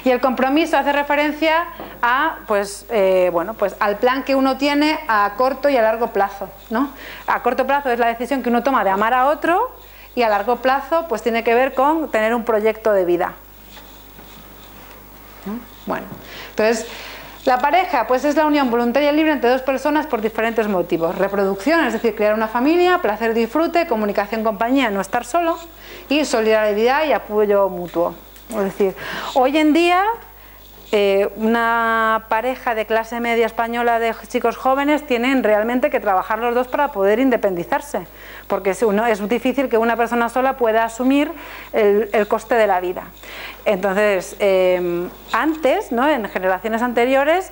Y el compromiso hace referencia a, pues, bueno, pues al plan que uno tiene a corto y a largo plazo, ¿no? A corto plazo es la decisión que uno toma de amar a otro, y a largo plazo pues tiene que ver con tener un proyecto de vida. ¿No? Bueno, entonces la pareja pues es la unión voluntaria y libre entre dos personas por diferentes motivos: reproducción, es decir, crear una familia; placer, disfrute; comunicación, compañía, no estar solo; y solidaridad y apoyo mutuo. Es decir, hoy en día una pareja de clase media española de chicos jóvenes tienen realmente que trabajar los dos para poder independizarse, porque es difícil que una persona sola pueda asumir el coste de la vida. Entonces, antes, ¿no?, en generaciones anteriores,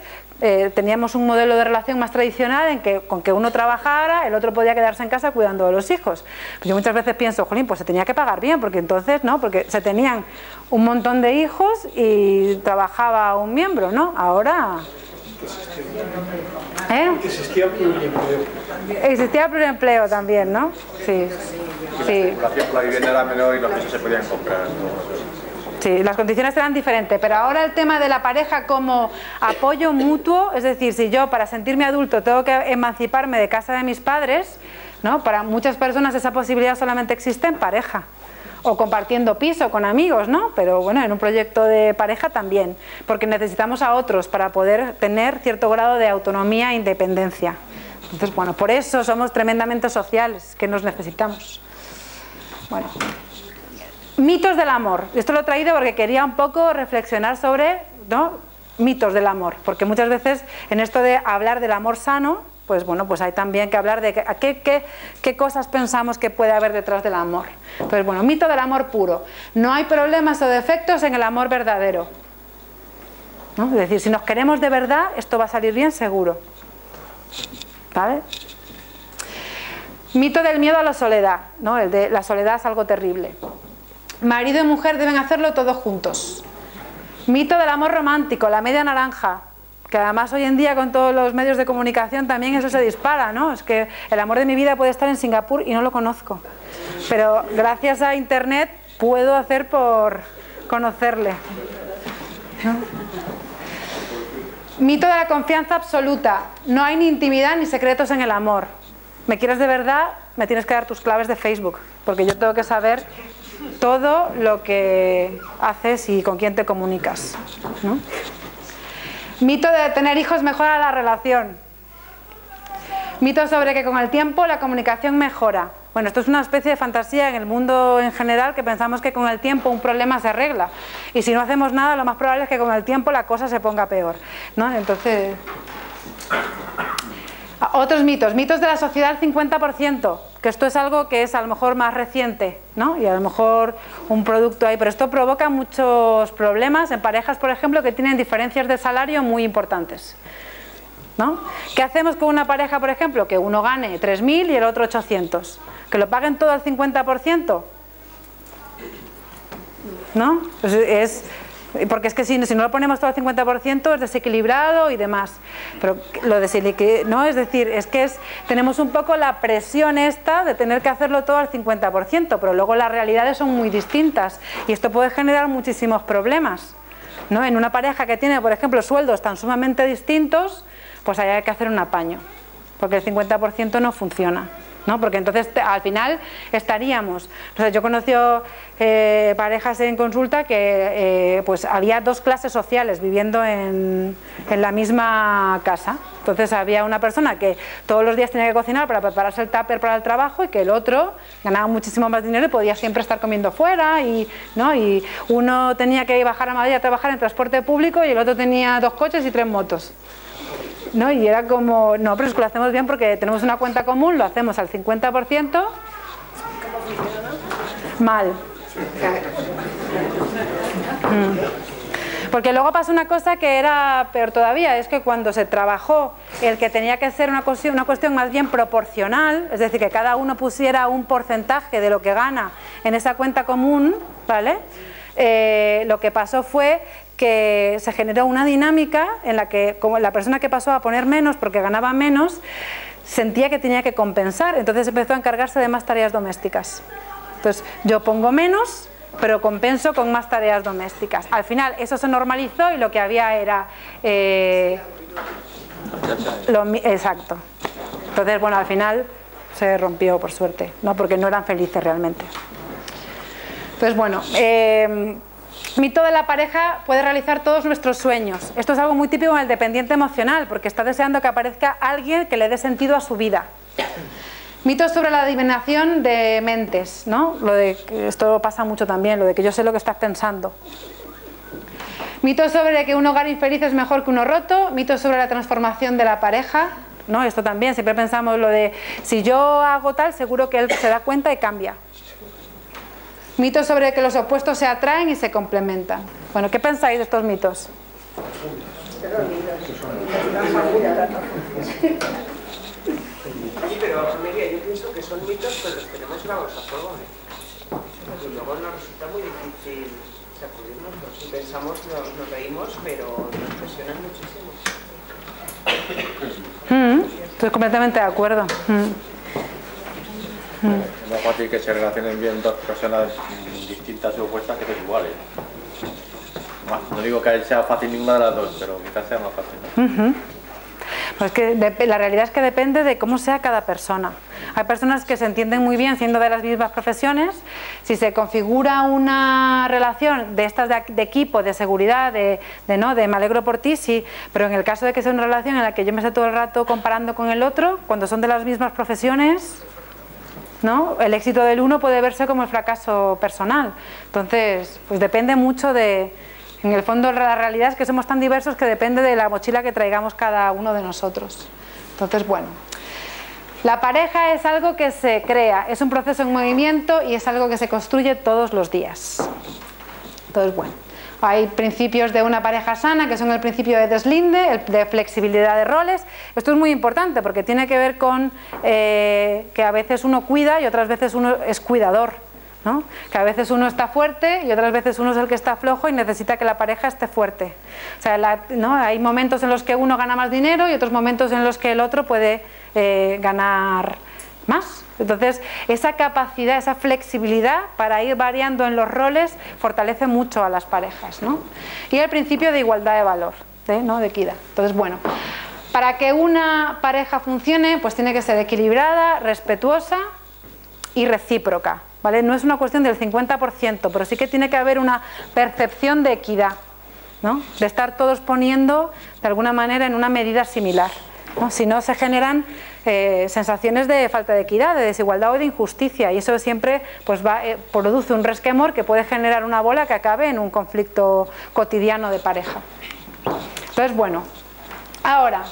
teníamos un modelo de relación más tradicional en que con que uno trabajara, el otro podía quedarse en casa cuidando de los hijos. Pues yo muchas veces pienso, jolín, pues se tenía que pagar bien, porque entonces, ¿no?, porque se tenían un montón de hijos y trabajaba un miembro, ¿no? Ahora... Existía pluriempleo. Existía pluriempleo también, ¿no? Sí. Sí. La circulación por la vivienda era menor y los pisos se podían comprar, ¿no? Sí, las condiciones eran diferentes, pero ahora el tema de la pareja como apoyo mutuo, es decir, si yo para sentirme adulto tengo que emanciparme de casa de mis padres, ¿no?, para muchas personas esa posibilidad solamente existe en pareja, o compartiendo piso con amigos, ¿no? Pero bueno, en un proyecto de pareja también, porque necesitamos a otros para poder tener cierto grado de autonomía e independencia. Entonces, bueno, por eso somos tremendamente sociales, que nos necesitamos. Bueno, mitos del amor. Esto lo he traído porque quería un poco reflexionar sobre, ¿no?, mitos del amor, porque muchas veces en esto de hablar del amor sano, pues bueno, pues hay también que hablar de qué cosas pensamos que puede haber detrás del amor. Entonces, bueno, mito del amor puro. No hay problemas o defectos en el amor verdadero, ¿no? Es decir, si nos queremos de verdad, esto va a salir bien seguro, ¿vale? Mito del miedo a la soledad, ¿no? El de la soledad es algo terrible. Marido y mujer deben hacerlo todos juntos. Mito del amor romántico, la media naranja, que además hoy en día con todos los medios de comunicación también eso se dispara, ¿no? Es que el amor de mi vida puede estar en Singapur y no lo conozco, pero gracias a internet puedo hacer por conocerle, ¿no? Mito de la confianza absoluta. No hay ni intimidad ni secretos en el amor. ¿Me quieres de verdad? Me tienes que dar tus claves de Facebook, porque yo tengo que saber todo lo que haces y con quién te comunicas, ¿no? Mito de tener hijos mejora la relación. Mito sobre que con el tiempo la comunicación mejora. Bueno, esto es una especie de fantasía en el mundo en general, que pensamos que con el tiempo un problema se arregla, y si no hacemos nada lo más probable es que con el tiempo la cosa se ponga peor, ¿no? Entonces, otros mitos. Mitos de la sociedad 50%, que esto es algo que es a lo mejor más reciente, ¿no? Y a lo mejor un producto ahí, pero esto provoca muchos problemas en parejas, por ejemplo, que tienen diferencias de salario muy importantes, ¿no? ¿Qué hacemos con una pareja, por ejemplo, que uno gane 3.000 y el otro 800? ¿Que lo paguen todo al 50%? ¿No? Porque es que si no lo ponemos todo al 50% es desequilibrado y demás. Pero lo desequilibrado, ¿no? Es decir, tenemos un poco la presión esta de tener que hacerlo todo al 50%, pero luego las realidades son muy distintas y esto puede generar muchísimos problemas, ¿no? En una pareja que tiene, por ejemplo, sueldos tan sumamente distintos, pues ahí hay que hacer un apaño, porque el 50% no funciona, ¿no? Porque entonces al final estaríamos, o sea, yo conocí parejas en consulta que pues había dos clases sociales viviendo en la misma casa. Entonces había una persona que todos los días tenía que cocinar para prepararse el tupper para el trabajo, y que el otro ganaba muchísimo más dinero y podía siempre estar comiendo fuera, ¿no? Y uno tenía que bajar a Madrid a trabajar en transporte público y el otro tenía 2 coches y 3 motos, ¿no? Y era como, no, pero es que lo hacemos bien porque tenemos una cuenta común, lo hacemos al 50%. ¿Cómo funciona? Mal. Porque luego pasa una cosa que era peor todavía, es que cuando se trabajó el que tenía que ser una cuestión más bien proporcional, es decir, que cada uno pusiera un porcentaje de lo que gana en esa cuenta común, ¿vale? Lo que pasó fue que se generó una dinámica en la que, como la persona que pasó a poner menos porque ganaba menos, sentía que tenía que compensar, entonces empezó a encargarse de más tareas domésticas. Entonces yo pongo menos pero compenso con más tareas domésticas. Al final eso se normalizó y lo que había era... exacto. Entonces, bueno, al final se rompió, por suerte, ¿no? Porque no eran felices realmente. Entonces, bueno, mito de la pareja puede realizar todos nuestros sueños. Esto es algo muy típico en el dependiente emocional, porque está deseando que aparezca alguien que le dé sentido a su vida. Mitos sobre la adivinación de mentes, ¿no? Esto pasa mucho también, lo de que yo sé lo que estás pensando. Mitos sobre que un hogar infeliz es mejor que uno roto. Mitos sobre la transformación de la pareja, ¿no? Esto también, siempre pensamos lo de si yo hago tal, seguro que él se da cuenta y cambia. Mitos sobre que los opuestos se atraen y se complementan. Bueno, ¿qué pensáis de estos mitos? Sí, pero Amelia, yo pienso que son mitos, pero los tenemos grabados a fuego, y luego nos resulta muy difícil sacudirnos. Si pensamos, nos reímos, pero nos presionan muchísimo. Estoy completamente de acuerdo. Es más fácil que se relacionen bien dos personas distintas y opuestas que dos iguales. No digo que sea fácil ninguna de las dos, pero quizás sea más fácil, ¿no? Pues que la realidad es que depende de cómo sea cada persona. Hay personas que se entienden muy bien siendo de las mismas profesiones. Si se configura una relación de estas de equipo, de seguridad, de me alegro por ti, sí, pero en el caso de que sea una relación en la que yo me esté todo el rato comparando con el otro, cuando son de las mismas profesiones, ¿no? El éxito del uno puede verse como el fracaso personal. Entonces, pues depende mucho de... En el fondo, la realidad es que somos tan diversos que depende de la mochila que traigamos cada uno de nosotros. Entonces, bueno, la pareja es algo que se crea, es un proceso en movimiento y es algo que se construye todos los días. Entonces, bueno, hay principios de una pareja sana que son el principio de deslinde, el de flexibilidad de roles. Esto es muy importante porque tiene que ver con que a veces uno cuida y otras veces uno es cuidador, ¿no? Que a veces uno está fuerte y otras veces uno es el que está flojo y necesita que la pareja esté fuerte. O sea, ¿no? Hay momentos en los que uno gana más dinero y otros momentos en los que el otro puede ganar más. Entonces, esa capacidad, esa flexibilidad para ir variando en los roles fortalece mucho a las parejas, ¿no? Y el principio de igualdad de valor, ¿no? De equidad. Entonces, bueno, para que una pareja funcione, pues tiene que ser equilibrada, respetuosa y recíproca. ¿Vale? No es una cuestión del 50%, pero sí que tiene que haber una percepción de equidad, ¿no? De estar todos poniendo de alguna manera en una medida similar, ¿no? Si no, se generan sensaciones de falta de equidad, de desigualdad o de injusticia, y eso siempre pues produce un resquemor que puede generar una bola que acabe en un conflicto cotidiano de pareja. Entonces, bueno, ahora,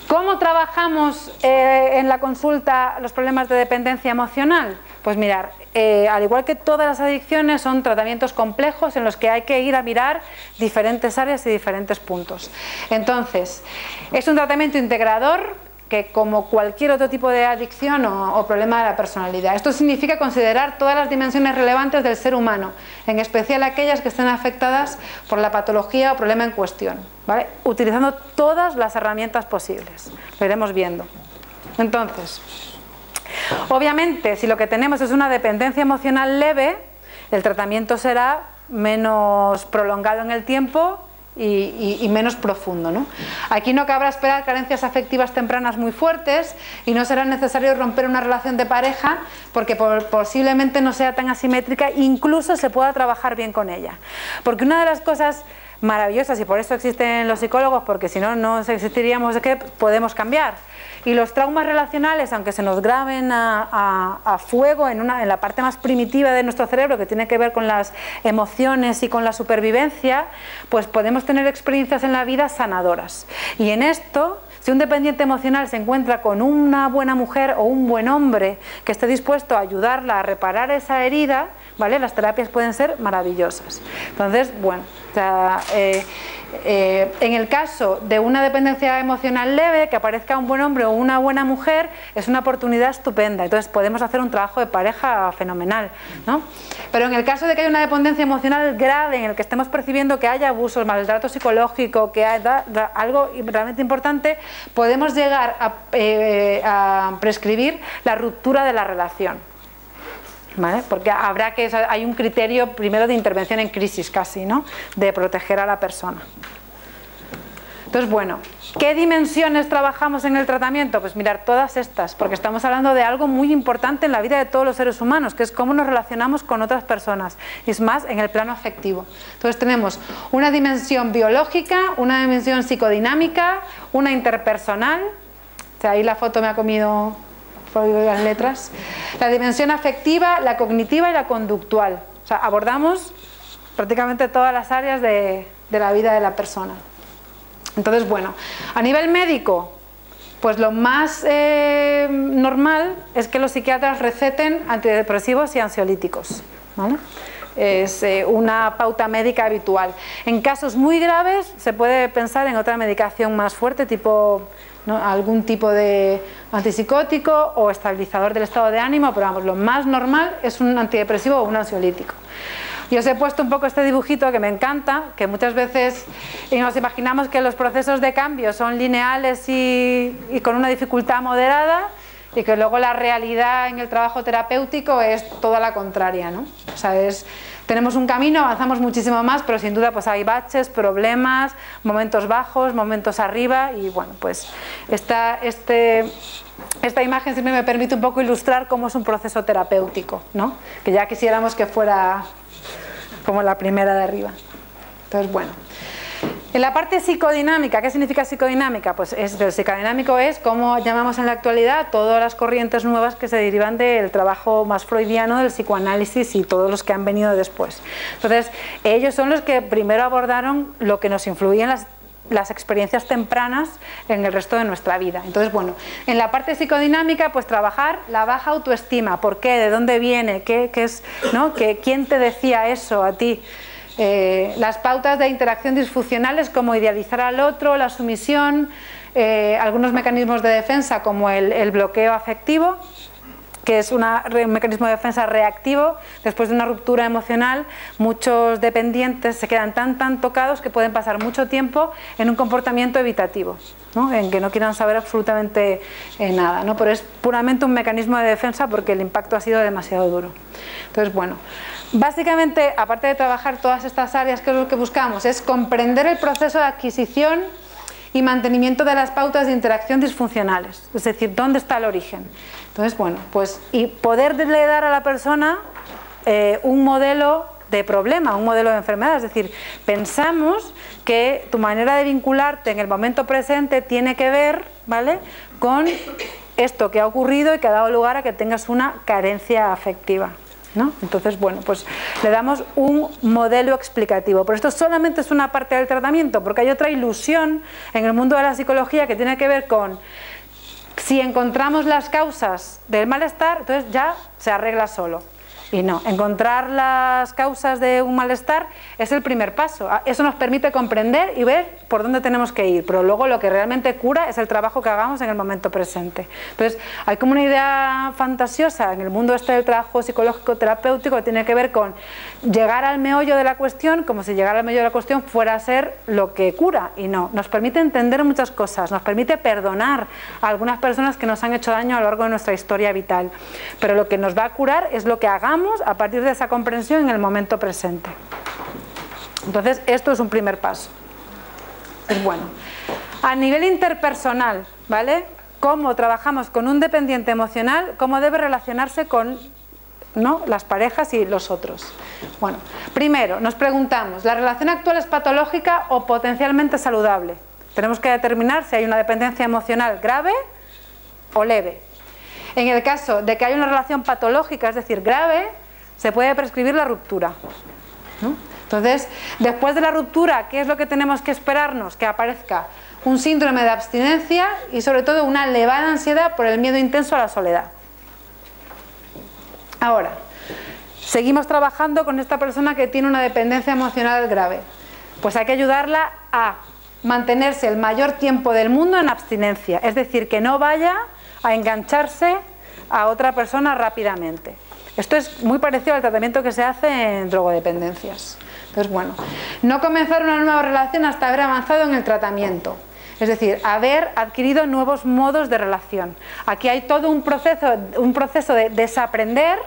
¿cómo trabajamos en la consulta los problemas de dependencia emocional? Pues mirar, al igual que todas las adicciones, son tratamientos complejos en los que hay que ir a mirar diferentes áreas y diferentes puntos. Entonces, es un tratamiento integrador que, como cualquier otro tipo de adicción o problema de la personalidad, esto significa considerar todas las dimensiones relevantes del ser humano, en especial aquellas que estén afectadas por la patología o problema en cuestión, ¿vale? Utilizando todas las herramientas posibles. Lo iremos viendo. Entonces, obviamente, si lo que tenemos es una dependencia emocional leve, el tratamiento será menos prolongado en el tiempo y menos profundo, ¿no? Aquí no cabrá esperar carencias afectivas tempranas muy fuertes y no será necesario romper una relación de pareja porque posiblemente no sea tan asimétrica, incluso se pueda trabajar bien con ella. Porque una de las cosas maravillosas, y por eso existen los psicólogos, porque si no, no existiríamos, es que podemos cambiar. Y los traumas relacionales, aunque se nos graben a fuego en la parte más primitiva de nuestro cerebro, que tiene que ver con las emociones y con la supervivencia, pues podemos tener experiencias en la vida sanadoras. Y en esto, si un dependiente emocional se encuentra con una buena mujer o un buen hombre que esté dispuesto a ayudarla a reparar esa herida, ¿vale? Las terapias pueden ser maravillosas. Entonces, bueno, o sea, en el caso de una dependencia emocional leve, que aparezca un buen hombre o una buena mujer es una oportunidad estupenda. Entonces podemos hacer un trabajo de pareja fenomenal, ¿no? Pero en el caso de que haya una dependencia emocional grave, en el que estemos percibiendo que haya abusos, maltrato psicológico, que haya algo realmente importante, podemos llegar a prescribir la ruptura de la relación. ¿vale? Porque hay un criterio primero de intervención en crisis casi, ¿no? De proteger a la persona. Entonces, bueno, ¿qué dimensiones trabajamos en el tratamiento? Pues mirar todas estas, porque estamos hablando de algo muy importante en la vida de todos los seres humanos, que es cómo nos relacionamos con otras personas, y es más en el plano afectivo. Entonces tenemos una dimensión biológica, una dimensión psicodinámica, una interpersonal, o sea, ahí la foto me ha comido por las letras, la dimensión afectiva, la cognitiva y la conductual. O sea, abordamos prácticamente todas las áreas de la vida de la persona. Entonces, bueno, a nivel médico, pues lo más normal es que los psiquiatras receten antidepresivos y ansiolíticos, ¿vale? Es una pauta médica habitual. En casos muy graves se puede pensar en otra medicación más fuerte, tipo, ¿no?, algún tipo de antipsicótico o estabilizador del estado de ánimo, pero vamos, lo más normal es un antidepresivo o un ansiolítico. Y os he puesto un poco este dibujito que me encanta, que muchas veces nos imaginamos que los procesos de cambio son lineales y con una dificultad moderada, y que luego la realidad en el trabajo terapéutico es toda la contraria, ¿no? O sea, tenemos un camino, avanzamos muchísimo más, pero sin duda pues hay baches, problemas, momentos bajos, momentos arriba, y bueno, pues esta imagen siempre me permite un poco ilustrar cómo es un proceso terapéutico, ¿no? Que ya quisiéramos que fuera como la primera de arriba. Entonces, bueno, en la parte psicodinámica, ¿qué significa psicodinámica? Pues el psicodinámico es como llamamos en la actualidad todas las corrientes nuevas que se derivan del trabajo más freudiano, del psicoanálisis y todos los que han venido después. Entonces, ellos son los que primero abordaron lo que nos influía en las experiencias tempranas en el resto de nuestra vida. Entonces, bueno, en la parte psicodinámica, pues trabajar la baja autoestima. ¿Por qué? ¿De dónde viene? ¿Qué es, ¿no? ¿Quién te decía eso a ti? Las pautas de interacción disfuncionales como idealizar al otro, la sumisión, algunos mecanismos de defensa como el bloqueo afectivo, que es un mecanismo de defensa reactivo. Después de una ruptura emocional, muchos dependientes se quedan tan tocados que pueden pasar mucho tiempo en un comportamiento evitativo, ¿no? En que no quieran saber absolutamente nada, ¿no? Pero es puramente un mecanismo de defensa porque el impacto ha sido demasiado duro. Entonces, bueno, básicamente, aparte de trabajar todas estas áreas, que es lo que buscamos, es comprender el proceso de adquisición y mantenimiento de las pautas de interacción disfuncionales, es decir, dónde está el origen. Entonces, bueno, pues y poderle dar a la persona un modelo de problema, un modelo de enfermedad, es decir, pensamos que tu manera de vincularte en el momento presente tiene que ver, ¿vale?, con esto que ha ocurrido y que ha dado lugar a que tengas una carencia afectiva, ¿no? Entonces, bueno, pues le damos un modelo explicativo. Pero esto solamente es una parte del tratamiento, porque hay otra ilusión en el mundo de la psicología que tiene que ver con si encontramos las causas del malestar, entonces ya se arregla solo. Y no, encontrar las causas de un malestar es el primer paso. Eso nos permite comprender y ver por dónde tenemos que ir, pero luego lo que realmente cura es el trabajo que hagamos en el momento presente. Entonces, hay como una idea fantasiosa en el mundo este del trabajo psicológico terapéutico que tiene que ver con llegar al meollo de la cuestión, como si llegar al meollo de la cuestión fuera a ser lo que cura, y no. Nos permite entender muchas cosas, nos permite perdonar a algunas personas que nos han hecho daño a lo largo de nuestra historia vital, pero lo que nos va a curar es lo que hagamos a partir de esa comprensión en el momento presente. Entonces, esto es un primer paso. Es bueno. A nivel interpersonal, ¿vale? Cómo trabajamos con un dependiente emocional, cómo debe relacionarse con, ¿no?, las parejas y los otros. Bueno, primero nos preguntamos, ¿la relación actual es patológica o potencialmente saludable? Tenemos que determinar si hay una dependencia emocional grave o leve. En el caso de que haya una relación patológica, es decir, grave, se puede prescribir la ruptura, ¿no? Entonces, después de la ruptura, ¿qué es lo que tenemos que esperarnos? Que aparezca un síndrome de abstinencia y sobre todo una elevada ansiedad por el miedo intenso a la soledad. Ahora, seguimos trabajando con esta persona que tiene una dependencia emocional grave. Pues hay que ayudarla a mantenerse el mayor tiempo del mundo en abstinencia, es decir, que no vaya a engancharse a otra persona rápidamente. Esto es muy parecido al tratamiento que se hace en drogodependencias. Entonces, bueno, no comenzar una nueva relación hasta haber avanzado en el tratamiento, es decir, haber adquirido nuevos modos de relación. Aquí hay todo un proceso de desaprender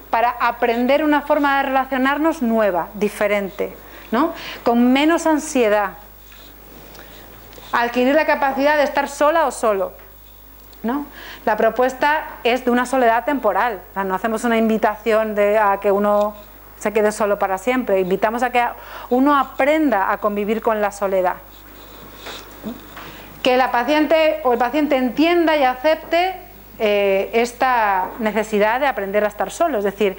para aprender una forma de relacionarnos nueva, diferente, ¿no? Con menos ansiedad, adquirir la capacidad de estar sola o solo, ¿no? La propuesta es de una soledad temporal, o sea, no hacemos una invitación a que uno se quede solo para siempre, invitamos a que uno aprenda a convivir con la soledad, que la paciente o el paciente entienda y acepte esta necesidad de aprender a estar solo. Es decir,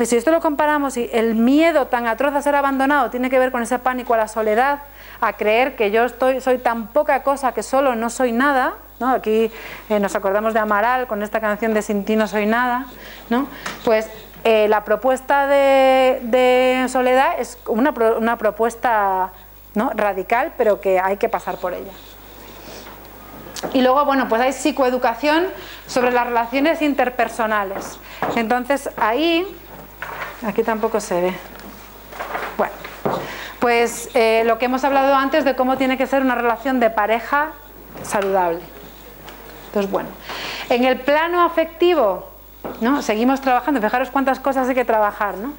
si esto lo comparamos, y el miedo tan atroz a ser abandonado tiene que ver con ese pánico a la soledad, a creer que yo soy tan poca cosa que solo no soy nada, ¿no? Aquí nos acordamos de Amaral con esta canción de Sin ti no soy nada, ¿no? Pues la propuesta de soledad es una propuesta, ¿no?, radical, pero que hay que pasar por ella. Y luego, bueno, pues hay psicoeducación sobre las relaciones interpersonales. Entonces aquí tampoco se ve. Bueno, pues lo que hemos hablado antes de cómo tiene que ser una relación de pareja saludable. Entonces, bueno, en el plano afectivo, ¿no?, seguimos trabajando. Fijaros cuántas cosas hay que trabajar, ¿no?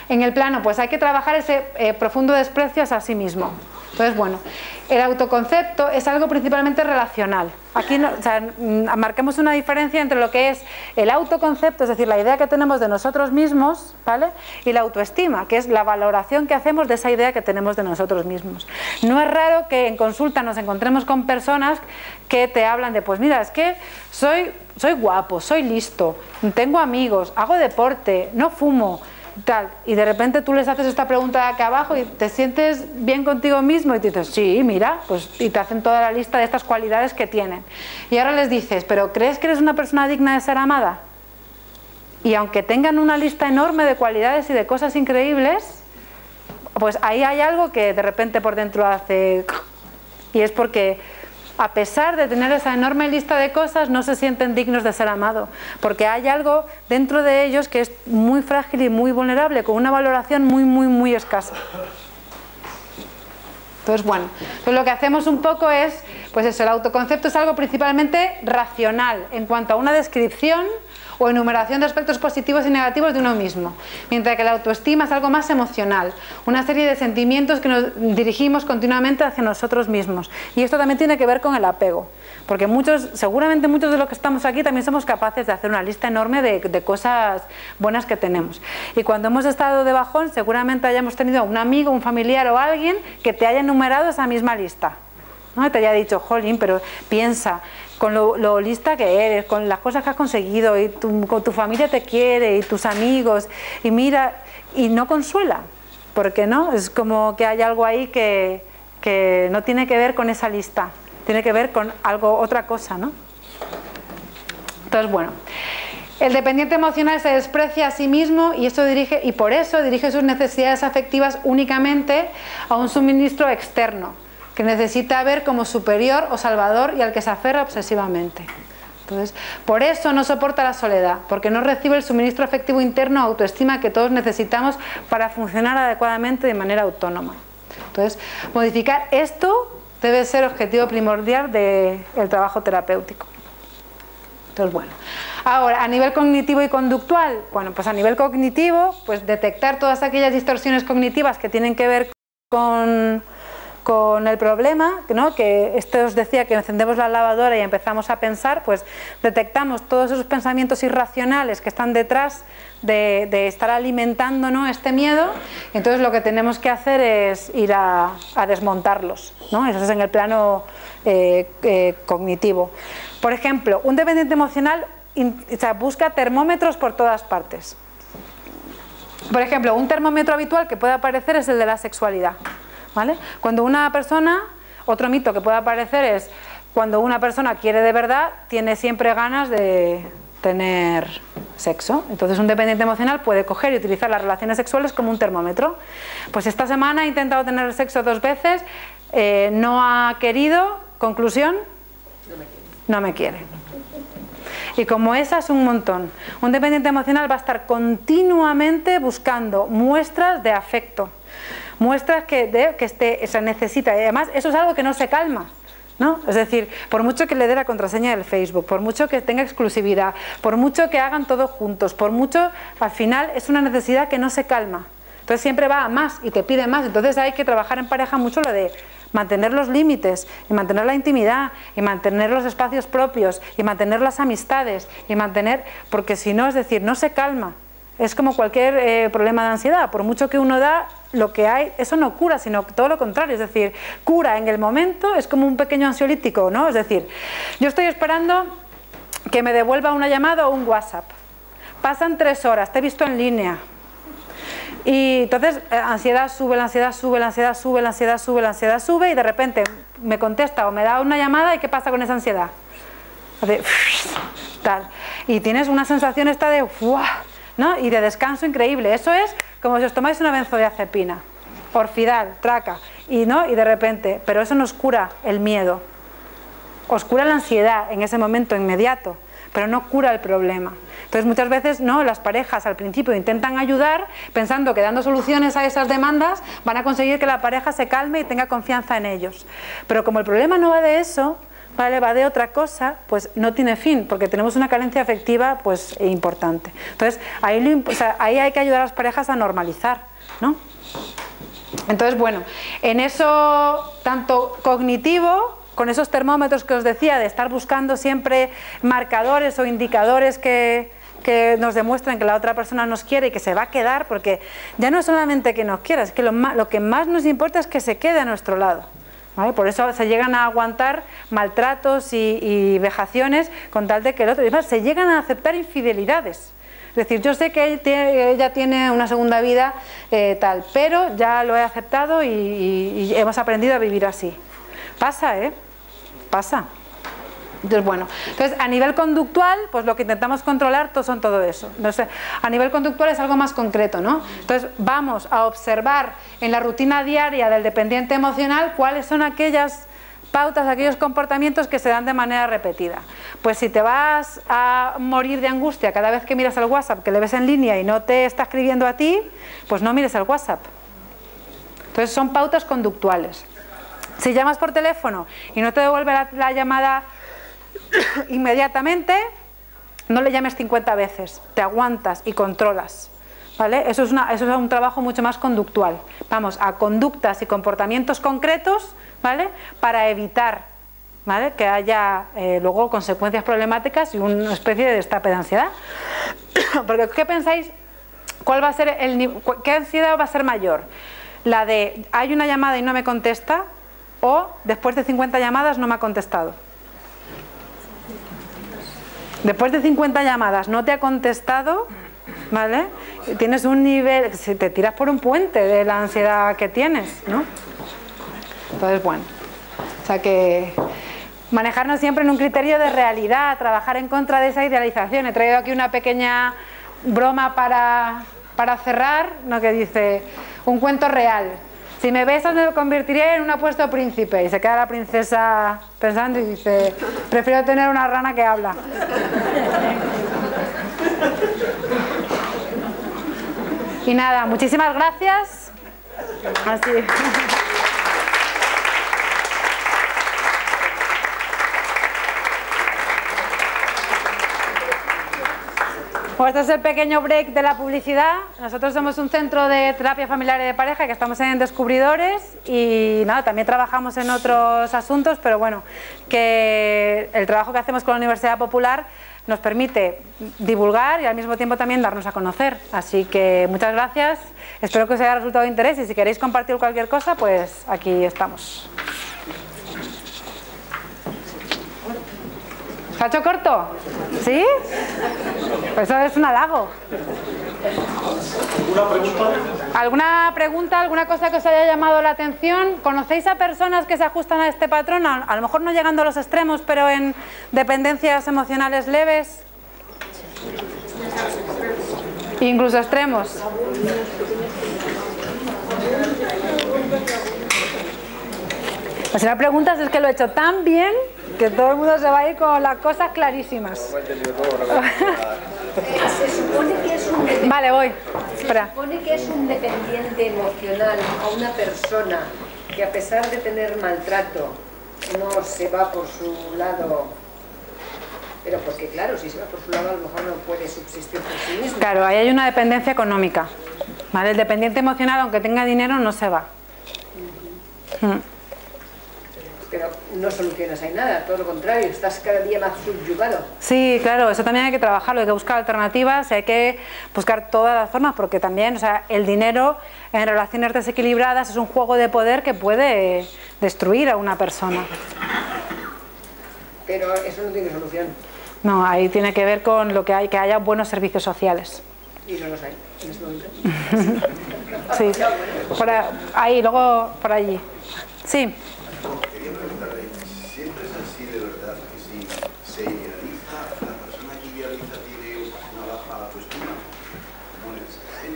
En el plano, pues hay que trabajar ese profundo desprecio hacia sí mismo. Entonces, bueno, el autoconcepto es algo principalmente relacional. Aquí marquemos una diferencia entre lo que es el autoconcepto, es decir, la idea que tenemos de nosotros mismos, ¿vale?, y la autoestima, que es la valoración que hacemos de esa idea que tenemos de nosotros mismos. No es raro que en consulta nos encontremos con personas que te hablan de, pues mira, es que soy guapo, soy listo, tengo amigos, hago deporte, no fumo, tal, y de repente tú les haces esta pregunta de acá abajo y te sientes bien contigo mismo y te dices, sí, mira, pues, y te hacen toda la lista de estas cualidades que tienen. Y ahora les dices, ¿pero crees que eres una persona digna de ser amada? Y aunque tengan una lista enorme de cualidades y de cosas increíbles, pues ahí hay algo que de repente por dentro hace... Y es porque a pesar de tener esa enorme lista de cosas, no se sienten dignos de ser amados, porque hay algo dentro de ellos que es muy frágil y muy vulnerable, con una valoración muy, muy, muy escasa. Entonces, bueno, pues lo que hacemos un poco es, pues eso, el autoconcepto es algo principalmente racional, en cuanto a una descripción o enumeración de aspectos positivos y negativos de uno mismo, mientras que la autoestima es algo más emocional, una serie de sentimientos que nos dirigimos continuamente hacia nosotros mismos. Y esto también tiene que ver con el apego, porque seguramente muchos de los que estamos aquí también somos capaces de hacer una lista enorme de cosas buenas que tenemos. Y cuando hemos estado de bajón, seguramente hayamos tenido un amigo, un familiar o alguien que te haya enumerado esa misma lista, ¿no? Te haya dicho, jolín, pero piensa con lo lista que eres, con las cosas que has conseguido, y con tu familia te quiere, y tus amigos, y mira, y no consuela, porque no, es como que hay algo ahí que no tiene que ver con esa lista, tiene que ver con otra cosa, ¿no? Entonces, bueno, el dependiente emocional se desprecia a sí mismo y por eso dirige sus necesidades afectivas únicamente a un suministro externo, que necesita ver como superior o salvador y al que se aferra obsesivamente. Entonces, por eso no soporta la soledad, porque no recibe el suministro afectivo interno o autoestima que todos necesitamos para funcionar adecuadamente de manera autónoma. Entonces, modificar esto debe ser objetivo primordial del trabajo terapéutico. Entonces, bueno, ahora a nivel cognitivo y conductual, bueno, pues a nivel cognitivo, pues detectar todas aquellas distorsiones cognitivas que tienen que ver con el problema, ¿no? Que esto os decía que encendemos la lavadora y empezamos a pensar, pues detectamos todos esos pensamientos irracionales que están detrás de estar alimentando, ¿no?, este miedo. Entonces lo que tenemos que hacer es ir a desmontarlos, ¿no? Eso es en el plano cognitivo. Por ejemplo, un dependiente emocional busca termómetros por todas partes. Por ejemplo, un termómetro habitual que puede aparecer es el de la sexualidad, ¿vale? Cuando una persona, otro mito que puede aparecer es cuando una persona quiere de verdad, tiene siempre ganas de tener sexo. Entonces un dependiente emocional puede coger y utilizar las relaciones sexuales como un termómetro. Pues esta semana he intentado tener sexo 2 veces, no ha querido, conclusión, no me quiere. Y como esa es un montón. Un dependiente emocional va a estar continuamente buscando muestras de afecto, muestras que se necesita, y además eso es algo que no se calma. ¿no? Es decir, por mucho que le dé la contraseña del Facebook, por mucho que tenga exclusividad, por mucho que hagan todo juntos, por mucho, al final es una necesidad que no se calma. Entonces siempre va a más y te pide más. Entonces hay que trabajar en pareja mucho lo de mantener los límites, y mantener la intimidad, y mantener los espacios propios, y mantener las amistades, y mantener, porque si no, es decir, no se calma. Es como cualquier problema de ansiedad, por mucho que uno da, lo que hay, eso no cura, sino todo lo contrario, es decir, cura en el momento, es como un pequeño ansiolítico, ¿no? Es decir, yo estoy esperando que me devuelva una llamada o un WhatsApp, pasan 3 horas, te he visto en línea, y entonces ansiedad sube, la ansiedad sube, la ansiedad sube, la ansiedad sube, la ansiedad sube, y de repente me contesta o me da una llamada, y ¿qué pasa con esa ansiedad? De, tal, y tienes una sensación esta de ¡buah! ¿No? Y de descanso increíble. Eso es como si os tomáis una benzodiazepina, Orfidal, traca, y ¿no? Y de repente, pero eso no os cura el miedo, os cura la ansiedad en ese momento inmediato, pero no cura el problema. Entonces muchas veces no, las parejas al principio intentan ayudar pensando que dando soluciones a esas demandas van a conseguir que la pareja se calme y tenga confianza en ellos, pero como el problema no va de eso, vale, va de otra cosa, pues no tiene fin, porque tenemos una carencia afectiva pues importante. Entonces ahí hay que ayudar a las parejas a normalizar, ¿no? Entonces bueno, en eso tanto cognitivo, con esos termómetros que os decía de estar buscando siempre marcadores o indicadores que nos demuestren que la otra persona nos quiere y que se va a quedar, porque ya no es solamente que nos quiera, es que lo que más nos importa es que se quede a nuestro lado. ¿Vale? Por eso se llegan a aguantar maltratos y vejaciones con tal de que el otro, además se llegan a aceptar infidelidades. Es decir, yo sé que ella tiene una segunda vida tal, pero ya lo he aceptado y hemos aprendido a vivir así. Pasa, pasa. Entonces, bueno, entonces a nivel conductual, pues lo que intentamos controlar son todo eso. Entonces, a nivel conductual es algo más concreto, ¿no? Entonces vamos a observar en la rutina diaria del dependiente emocional cuáles son aquellas pautas, aquellos comportamientos que se dan de manera repetida. Pues si te vas a morir de angustia cada vez que miras el WhatsApp, que le ves en línea y no te está escribiendo a ti, pues no mires el WhatsApp. Entonces son pautas conductuales. Si llamas por teléfono y no te devuelve la llamada inmediatamente, no le llames 50 veces, te aguantas y controlas, ¿vale? Eso es un trabajo mucho más conductual. Vamos a conductas y comportamientos concretos, ¿vale? Para evitar, ¿vale? Que haya luego consecuencias problemáticas y una especie de destape de ansiedad. Porque ¿qué pensáis? ¿Cuál va a ser qué ansiedad va a ser mayor? ¿La de hay una llamada y no me contesta? ¿O después de 50 llamadas no me ha contestado? Después de 50 llamadas no te ha contestado, ¿vale? Tienes un nivel, si te tiras por un puente de la ansiedad que tienes, ¿no? Entonces, bueno, o sea que manejarnos siempre en un criterio de realidad, trabajar en contra de esa idealización. He traído aquí una pequeña broma para cerrar, ¿no? Que dice, un cuento real. Si me besas me convertiré en un apuesto príncipe. Y se queda la princesa pensando y dice, prefiero tener una rana que habla. Y nada, muchísimas gracias. Así. Pues este es el pequeño break de la publicidad. Nosotros somos un centro de terapia familiar y de pareja que estamos en Descubridores y nada, también trabajamos en otros asuntos, pero bueno, que el trabajo que hacemos con la Universidad Popular nos permite divulgar y al mismo tiempo también darnos a conocer. Así que muchas gracias, espero que os haya resultado de interés y si queréis compartir cualquier cosa, pues aquí estamos. ¿Se ha hecho corto? ¿Sí? Pues eso es un halago. ¿Alguna pregunta? ¿Alguna cosa que os haya llamado la atención? ¿Conocéis a personas que se ajustan a este patrón? A lo mejor no llegando a los extremos, pero en dependencias emocionales leves. Incluso extremos. Pues si la pregunta es que lo he hecho tan bien que todo el mundo se va a ir con las cosas clarísimas. Se supone que es un Vale, voy. Espera. Se supone que es un dependiente emocional a una persona que a pesar de tener maltrato no se va por su lado, pero porque claro, si se va por su lado a lo mejor no puede subsistir por sí mismo. Claro, ahí hay una dependencia económica, ¿vale? El dependiente emocional, aunque tenga dinero, no se va. Pero no solucionas ahí nada, todo lo contrario, estás cada día más subyugado. Sí, claro, eso también hay que trabajarlo, hay que buscar alternativas, hay que buscar todas las formas, porque también, o sea, el dinero en relaciones desequilibradas es un juego de poder que puede destruir a una persona. Pero eso no tiene solución. No, ahí tiene que ver con lo que hay, que haya buenos servicios sociales. Y no los hay en este momento. Sí, ahí, luego por allí. Sí. Quería preguntarle, ¿siempre es así de verdad que si se idealiza, la persona que idealiza tiene una baja autoestima?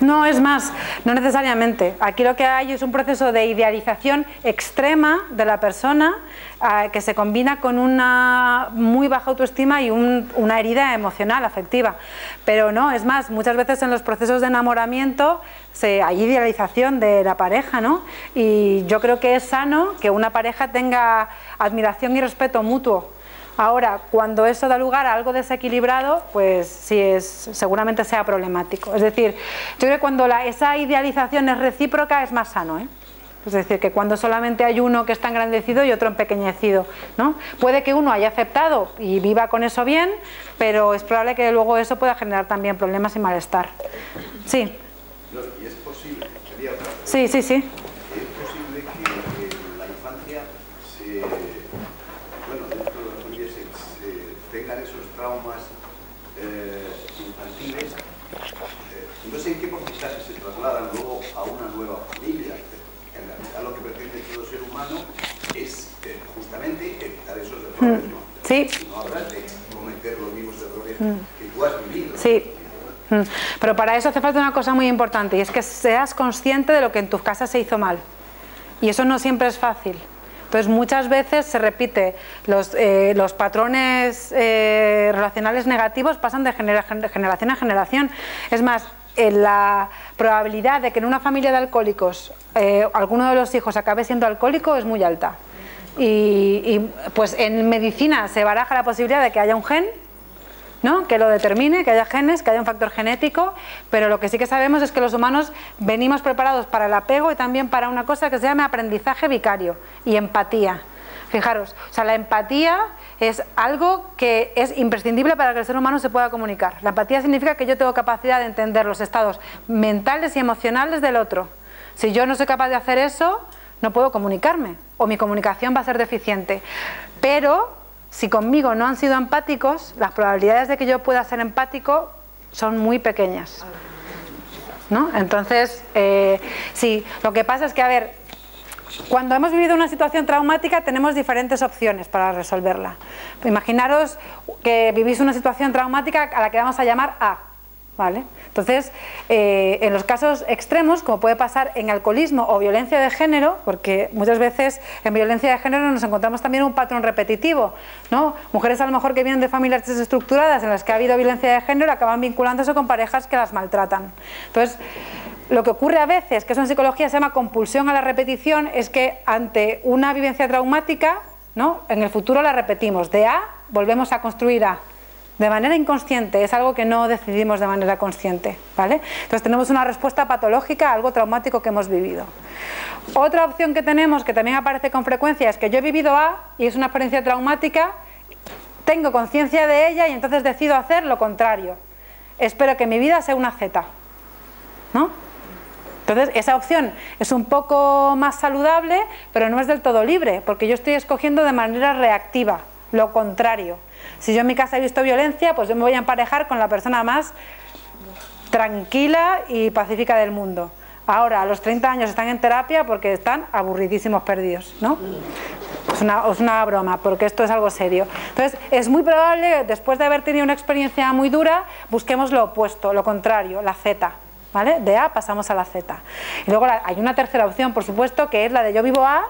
No, es más, no necesariamente. Aquí lo que hay es un proceso de idealización extrema de la persona que se combina con una muy baja autoestima y una herida emocional, afectiva. Pero no, es más, muchas veces en los procesos de enamoramiento hay idealización de la pareja, ¿no? Y yo creo que es sano que una pareja tenga admiración y respeto mutuo. Ahora, cuando eso da lugar a algo desequilibrado, pues sí, seguramente sea problemático. Es decir, yo creo que cuando esa idealización es recíproca es más sano, ¿eh? Es decir, que cuando solamente hay uno que está engrandecido y otro empequeñecido, ¿no? Puede que uno haya aceptado y viva con eso bien, pero es probable que luego eso pueda generar también problemas y malestar. Sí. No, y es posible, sería otra pregunta. Sí, sí, sí. Es posible que en la infancia dentro de la familia se tengan esos traumas infantiles. No sé en qué porcentaje se trasladan luego a una nueva familia. En realidad lo que pretende todo ser humano es justamente evitar esos errores, ¿no? Sí. No hablar de cometer los mismos errores que tú has vivido. Sí. Pero para eso hace falta una cosa muy importante, y es que seas consciente de lo que en tu casa se hizo mal. Y eso no siempre es fácil. Entonces muchas veces se repite, los patrones relacionales negativos pasan de generación a generación. Es más, la probabilidad de que en una familia de alcohólicos alguno de los hijos acabe siendo alcohólico es muy alta. Y pues en medicina se baraja la posibilidad de que haya un gen, ¿no?, que lo determine, que haya genes, que haya un factor genético, pero lo que sí que sabemos es que los humanos venimos preparados para el apego y también para una cosa que se llama aprendizaje vicario y empatía. Fijaros, o sea, la empatía es algo que es imprescindible para que el ser humano se pueda comunicar. La empatía significa que yo tengo capacidad de entender los estados mentales y emocionales del otro. Si yo no soy capaz de hacer eso, no puedo comunicarme, o mi comunicación va a ser deficiente. Pero si conmigo no han sido empáticos, las probabilidades de que yo pueda ser empático son muy pequeñas, ¿no? Entonces, sí, lo que pasa es que, a ver, cuando hemos vivido una situación traumática tenemos diferentes opciones para resolverla. Imaginaros que vivís una situación traumática a la que vamos a llamar A, ¿vale? Entonces, en los casos extremos, como puede pasar en alcoholismo o violencia de género, porque muchas veces en violencia de género nos encontramos también un patrón repetitivo, ¿no? Mujeres a lo mejor que vienen de familias desestructuradas en las que ha habido violencia de género acaban vinculándose con parejas que las maltratan. Entonces, lo que ocurre a veces, que eso en psicología se llama compulsión a la repetición, es que ante una vivencia traumática, ¿no?, en el futuro la repetimos. De A volvemos a construir A. De manera inconsciente, es algo que no decidimos de manera consciente, ¿vale? Entonces tenemos una respuesta patológica a algo traumático que hemos vivido. Otra opción que tenemos, que también aparece con frecuencia, es que yo he vivido A y es una experiencia traumática, tengo conciencia de ella y entonces decido hacer lo contrario. Espero que mi vida sea una Z, ¿no? Entonces esa opción es un poco más saludable, pero no es del todo libre, porque yo estoy escogiendo de manera reactiva, lo contrario. Si yo en mi casa he visto violencia, pues yo me voy a emparejar con la persona más tranquila y pacífica del mundo. Ahora, a los 30 años están en terapia porque están aburridísimos perdidos, ¿no? Es una broma, porque esto es algo serio. Entonces, es muy probable, después de haber tenido una experiencia muy dura, busquemos lo opuesto, lo contrario, la Z, ¿vale? De A pasamos a la Z. Y luego hay una tercera opción, por supuesto, que es la de yo vivo A,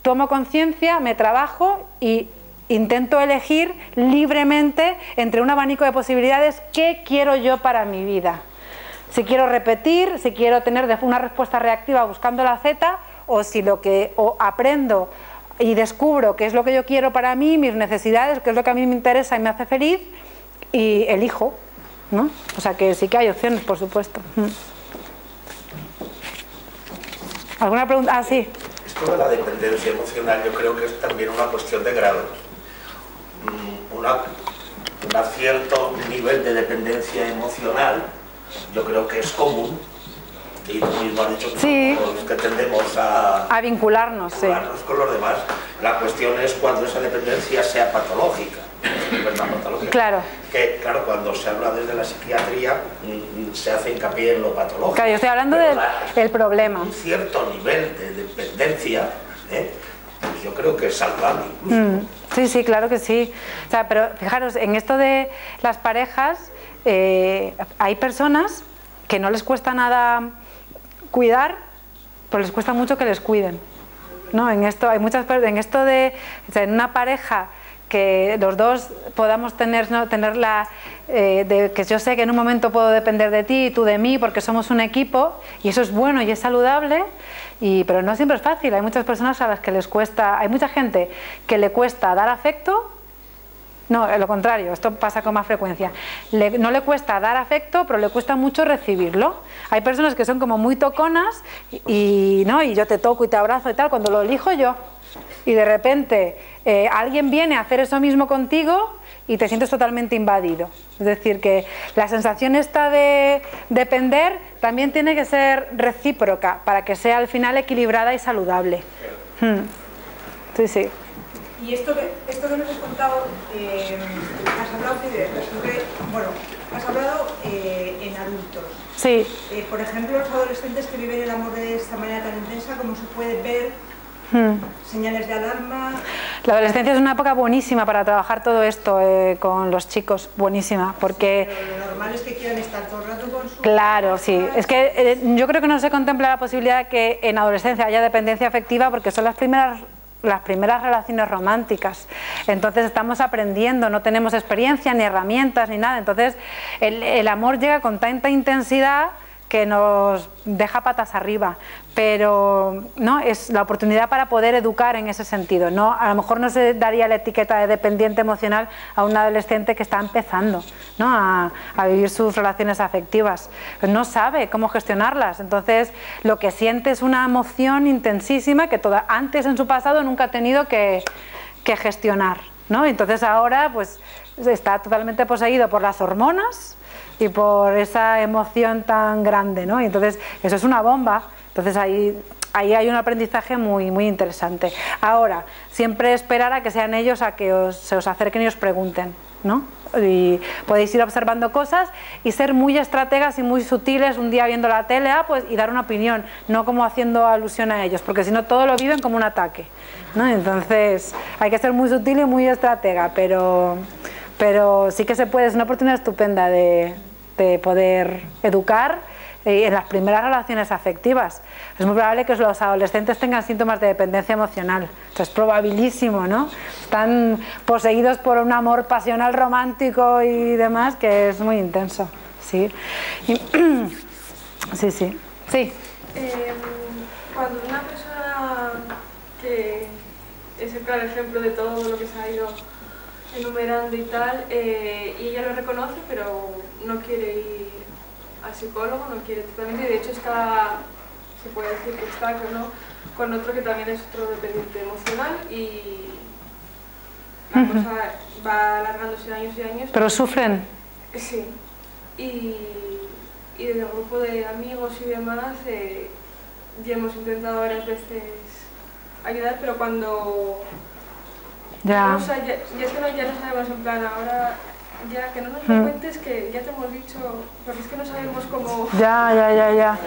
tomo conciencia, me trabajo y intento elegir libremente entre un abanico de posibilidades qué quiero yo para mi vida. Si quiero repetir, si quiero tener una respuesta reactiva buscando la Z, o si aprendo y descubro qué es lo que yo quiero para mí, mis necesidades, qué es lo que a mí me interesa y me hace feliz, y elijo, ¿no? O sea que sí que hay opciones, por supuesto. ¿Alguna pregunta? Ah, sí. Esto de la dependencia emocional yo creo que es también una cuestión de grados. Un cierto nivel de dependencia emocional yo creo que es común, y tú mismo has dicho que Sí. los que tendemos a Vincularnos, sí. con los demás. La cuestión es cuando esa dependencia sea patológica. Claro. Que claro, cuando se habla desde la psiquiatría se hace hincapié en lo patológico. Claro, yo estoy hablando del problema. Un cierto nivel de dependencia, pues yo creo que es saludable incluso. Sí, sí, claro que sí. O sea, pero fijaros, en esto de las parejas, hay personas que no les cuesta nada cuidar, pero les cuesta mucho que les cuiden, ¿no? En esto hay muchas, en esto de, o sea, en una pareja que los dos podamos tener, ¿no? tener la, que yo sé que en un momento puedo depender de ti y tú de mí porque somos un equipo, y eso es bueno y es saludable, pero no siempre es fácil. Hay muchas personas a las que les cuesta, hay mucha gente que le cuesta dar afecto. No, lo contrario, esto pasa con más frecuencia. No le cuesta dar afecto, pero le cuesta mucho recibirlo. Hay personas que son como muy toconas ¿no? Y yo te toco y te abrazo y tal, cuando lo elijo yo. Y de repente alguien viene a hacer eso mismo contigo y te sientes totalmente invadido. Es decir, que la sensación esta de depender también tiene que ser recíproca para que sea al final equilibrada y saludable. Sí, sí. Y esto que nos has contado, has hablado has hablado en adultos. Sí. Por ejemplo, los adolescentes que viven el amor de esta manera tan intensa, ¿cómo se puede ver? Señales de alarma. La adolescencia es una época buenísima para trabajar todo esto con los chicos, buenísima, porque... Pero lo normal es que quieran estar todo el rato con su... Claro, sí. Es que yo creo que no se contempla la posibilidad de que en adolescencia haya dependencia afectiva, porque son las primeras relaciones románticas. Entonces estamos aprendiendo, no tenemos experiencia, ni herramientas, ni nada. Entonces el amor llega con tanta intensidad que nos deja patas arriba, pero no es la oportunidad para poder educar en ese sentido. No, a lo mejor no se daría la etiqueta de dependiente emocional a un adolescente que está empezando, ¿no? a vivir sus relaciones afectivas, no sabe cómo gestionarlas. Entonces lo que siente es una emoción intensísima que antes en su pasado nunca ha tenido que gestionar, ¿no? Entonces ahora pues está totalmente poseído por las hormonas y por esa emoción tan grande, ¿no? Y entonces eso es una bomba. Entonces ahí hay un aprendizaje muy, muy interesante. Ahora, siempre esperar a que sean ellos a que se os acerquen y os pregunten, ¿no? Y podéis ir observando cosas y ser muy estrategas y muy sutiles un día viendo la tele, pues, y dar una opinión, no como haciendo alusión a ellos, porque si no todo lo viven como un ataque, ¿no? Entonces hay que ser muy sutil y muy estratega, pero sí que se puede, es una oportunidad estupenda de poder educar en las primeras relaciones afectivas. Es muy probable que los adolescentes tengan síntomas de dependencia emocional. Esto es probabilísimo, ¿no? Están poseídos por un amor pasional romántico y demás que es muy intenso. Sí. Sí, sí. Sí. Cuando una persona que es el claro ejemplo de todo lo que se ha ido enumerando y tal, y ella lo reconoce, pero no quiere ir al psicólogo, no quiere tratamiento, y de hecho está, se puede decir que está con otro que también es otro dependiente emocional, y la cosa va alargándose años y años. ¿Pero sufren? Sí, y desde el grupo de amigos y demás ya hemos intentado varias veces ayudar, pero cuando... Ya. O sea, ya no sabemos, en plan, ahora ya que no nos lo cuentes, que ya te hemos dicho, porque es que no sabemos cómo... Ya,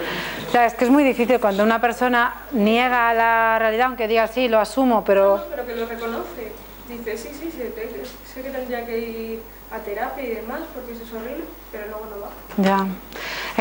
es que es muy difícil cuando una persona niega la realidad, aunque diga sí, lo asumo, pero... No, pero que lo reconoce. Dice, sí, sé que tendría que ir a terapia y demás, porque eso es horrible, pero luego no va. Ya.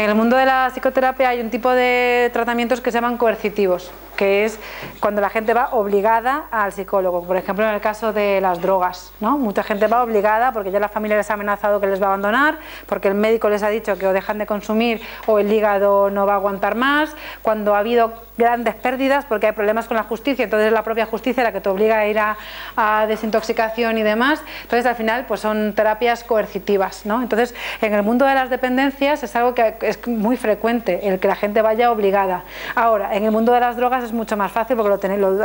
En el mundo de la psicoterapia hay un tipo de tratamientos que se llaman coercitivos. que es cuando la gente va obligada al psicólogo. Por ejemplo, en el caso de las drogas, ¿no? Mucha gente va obligada porque ya la familia les ha amenazado que les va a abandonar, porque el médico les ha dicho que o dejan de consumir o el hígado no va a aguantar más, cuando ha habido grandes pérdidas porque hay problemas con la justicia, entonces es la propia justicia la que te obliga a ir a desintoxicación y demás. Entonces al final pues son terapias coercitivas, ¿no? Entonces en el mundo de las dependencias es algo que es muy frecuente, el que la gente vaya obligada. Ahora, en el mundo de las drogas es mucho más fácil porque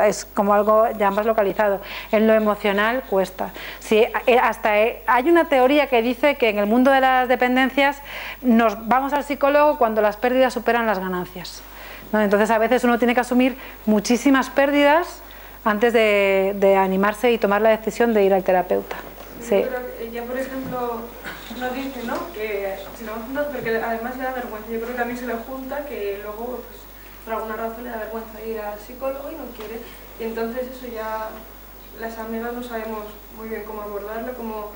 es como algo ya más localizado. En lo emocional cuesta. Sí, hay una teoría que dice que en el mundo de las dependencias nos vamos al psicólogo cuando las pérdidas superan las ganancias, ¿no? Entonces a veces uno tiene que asumir muchísimas pérdidas antes de animarse y tomar la decisión de ir al terapeuta. Sí. Pero ella, por ejemplo, nos dice, ¿no?, que si lo hemos juntado porque además le da vergüenza. Yo creo que a mí se le junta que luego pues, por alguna razón le da vergüenza ir al psicólogo y no quiere, y entonces eso ya las amigas no sabemos muy bien cómo abordarlo, como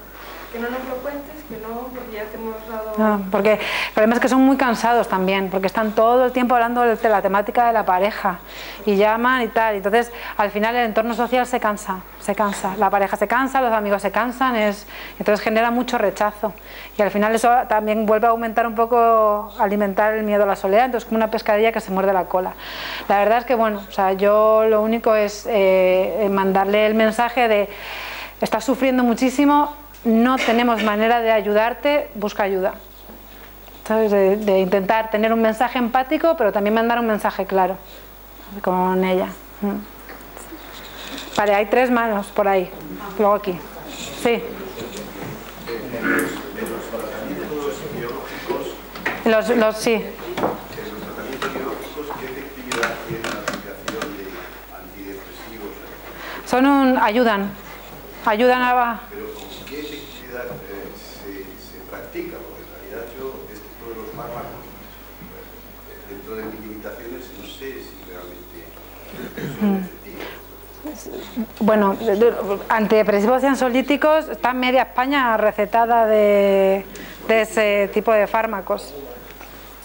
que no nos lo cuentes, que no, porque ya te hemos dado... No, porque el problema es que son muy cansados también, porque están todo el tiempo hablando de la temática de la pareja y llaman y tal, entonces al final el entorno social se cansa, la pareja se cansa, los amigos se cansan, entonces genera mucho rechazo y al final eso también vuelve a aumentar un poco, alimentar el miedo a la soledad, entonces como una pescadilla que se muerde la cola. La verdad es que bueno, o sea, yo lo único es mandarle el mensaje de estás sufriendo muchísimo, no tenemos manera de ayudarte, busca ayuda. ¿Sabes? De intentar tener un mensaje empático, pero también mandar un mensaje claro con ella. Vale, hay 3 manos por ahí, luego aquí. Sí. Sí. En los tratamientos biológicos, ¿qué efectividad tiene la aplicación de antidepresivos? Ayudan a... Pero ¿con qué efectividad se practica? Porque en realidad yo, esto de los fármacos, dentro de mis limitaciones, no sé si realmente son efectivos. Bueno, antidepresivos y ansiolíticos, está media España recetada de ese tipo de fármacos.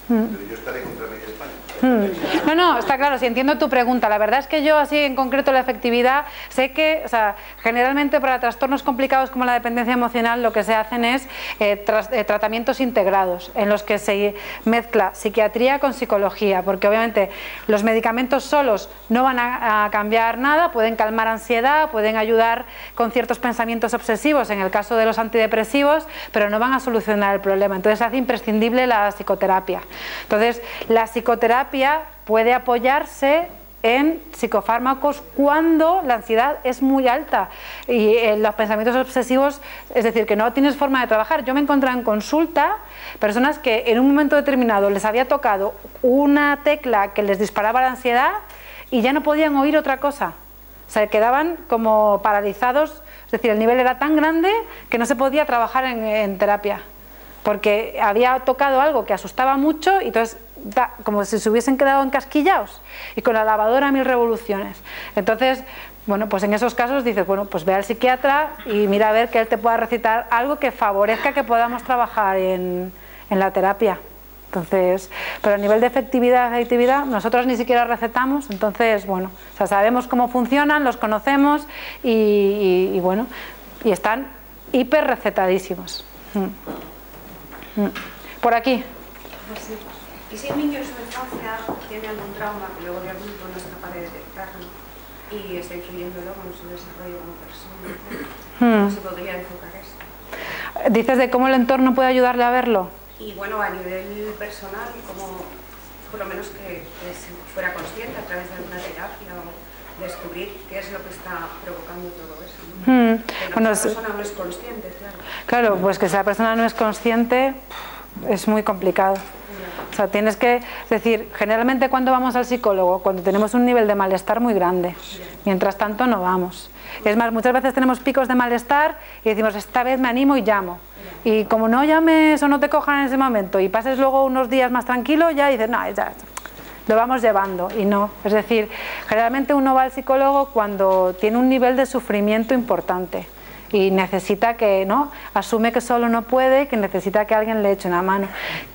Pero yo estaré contra media España. No, está claro, si entiendo tu pregunta. La verdad es que yo así en concreto la efectividad, sé que, o sea, generalmente para trastornos complicados como la dependencia emocional lo que se hacen es tratamientos integrados en los que se mezcla psiquiatría con psicología, porque obviamente los medicamentos solos no van a cambiar nada, pueden calmar ansiedad, pueden ayudar con ciertos pensamientos obsesivos en el caso de los antidepresivos, pero no van a solucionar el problema. Entonces se hace imprescindible la psicoterapia. Entonces la psicoterapia puede apoyarse en psicofármacos cuando la ansiedad es muy alta y los pensamientos obsesivos, es decir, que no tienes forma de trabajar. Yo me he encontrado en consulta personas que en un momento determinado les había tocado una tecla que les disparaba la ansiedad y ya no podían oír otra cosa. O sea, quedaban como paralizados, es decir, el nivel era tan grande que no se podía trabajar en terapia, porque había tocado algo que asustaba mucho y entonces como si se hubiesen quedado encasquillados y con la lavadora a 1000 revoluciones. Entonces, bueno, pues en esos casos dices, bueno, pues ve al psiquiatra y mira a ver que él te pueda recetar algo que favorezca que podamos trabajar en la terapia. Entonces, pero a nivel de efectividad, nosotros ni siquiera recetamos, entonces, bueno, o sea, sabemos cómo funcionan, los conocemos y bueno, y están hiper recetadísimos. Por aquí. Pues sí. Y si el niño en su infancia tiene algún trauma que luego de adulto no es capaz de detectarlo y está influyendo luego en su desarrollo como persona, ¿cómo se podría enfocar eso? ¿Dices de cómo el entorno puede ayudarle a verlo? Y bueno, a nivel personal, como por lo menos que se fuera consciente a través de alguna terapia o descubrir qué es lo que está provocando todo eso, ¿no? Bueno, esa persona no es consciente, claro. Claro, pues que si la persona no es consciente es muy complicado. O sea, tienes que, es decir, generalmente cuando vamos al psicólogo, cuando tenemos un nivel de malestar muy grande, mientras tanto no vamos. Es más, muchas veces tenemos picos de malestar y decimos, esta vez me animo y llamo. Y como no llames o no te cojan en ese momento y pases luego unos días más tranquilo, ya dices, no, ya lo vamos llevando y no. Es decir, generalmente uno va al psicólogo cuando tiene un nivel de sufrimiento importante. y necesita que, ¿no? Asume que solo no puede y que necesita que alguien le eche una mano.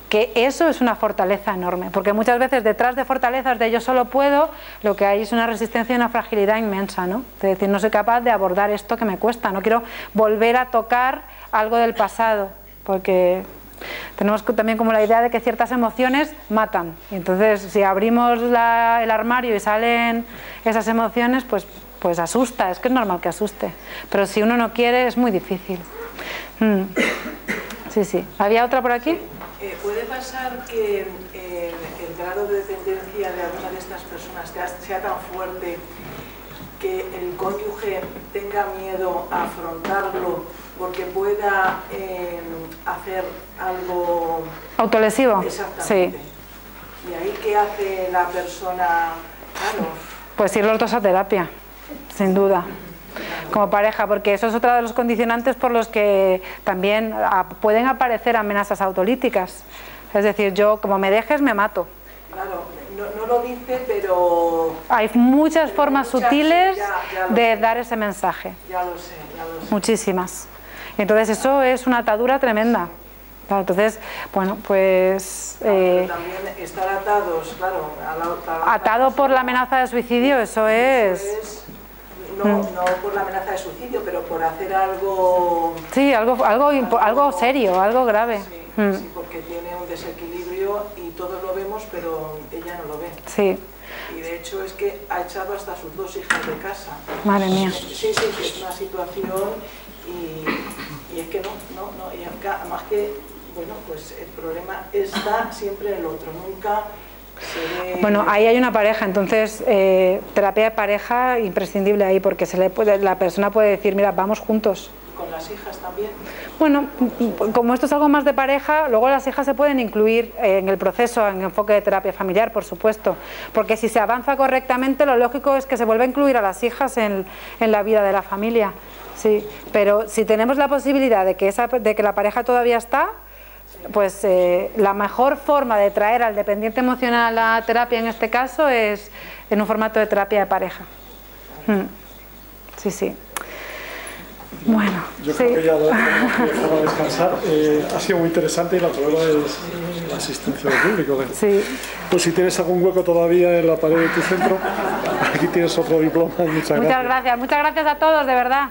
Que eso es una fortaleza enorme, porque muchas veces detrás de fortalezas de yo solo puedo, lo que hay es una resistencia y una fragilidad inmensa, ¿no? Es decir, no soy capaz de abordar esto que me cuesta, no quiero volver a tocar algo del pasado, porque tenemos también como la idea de que ciertas emociones matan, y entonces si abrimos el armario y salen esas emociones, pues asusta, es que es normal que asuste, pero si uno no quiere es muy difícil. Sí, sí. ¿Había otra por aquí? ¿Puede pasar que el grado de dependencia de alguna de estas personas sea tan fuerte que el cónyuge tenga miedo a afrontarlo porque pueda hacer algo autolesivo? Exactamente. Sí. ¿Y ahí qué hace la persona? Claro. Pues ir los dos a terapia, sin duda, como pareja, porque eso es otro de los condicionantes por los que también pueden aparecer amenazas autolíticas. Es decir, yo como me dejes me mato. Claro, no lo dice, pero... Hay muchas formas sutiles de dar ese mensaje. Ya lo sé. Muchísimas. Entonces eso es una atadura tremenda. Entonces, bueno, pues... pero también estar atados, claro... atado por la amenaza de suicidio, eso es... No por la amenaza de suicidio, pero por hacer algo... Sí, algo serio, algo grave. Sí, porque tiene un desequilibrio y todos lo vemos, pero ella no lo ve. Sí. Y de hecho es que ha echado hasta sus 2 hijas de casa. Madre mía. Sí, que es una situación y es que no, y además que, bueno, pues el problema está siempre en el otro, nunca... Bueno, ahí hay una pareja, entonces terapia de pareja imprescindible ahí, porque la persona puede decir, mira, vamos juntos. ¿Con las hijas también? Bueno, como esto es algo más de pareja, luego las hijas se pueden incluir en el proceso, en enfoque de terapia familiar, por supuesto, porque si se avanza correctamente, lo lógico es que se vuelva a incluir a las hijas en la vida de la familia. Sí, pero si tenemos la posibilidad de que la pareja todavía está, pues la mejor forma de traer al dependiente emocional a la terapia en este caso es en un formato de terapia de pareja. Sí, sí. Bueno, yo creo que ya lo hemos dejado descansar. Ha sido muy interesante y la prueba es la asistencia del público. Sí. Pues si tienes algún hueco todavía en la pared de tu centro, aquí tienes otro diploma. Muchas gracias. Muchas gracias a todos, de verdad.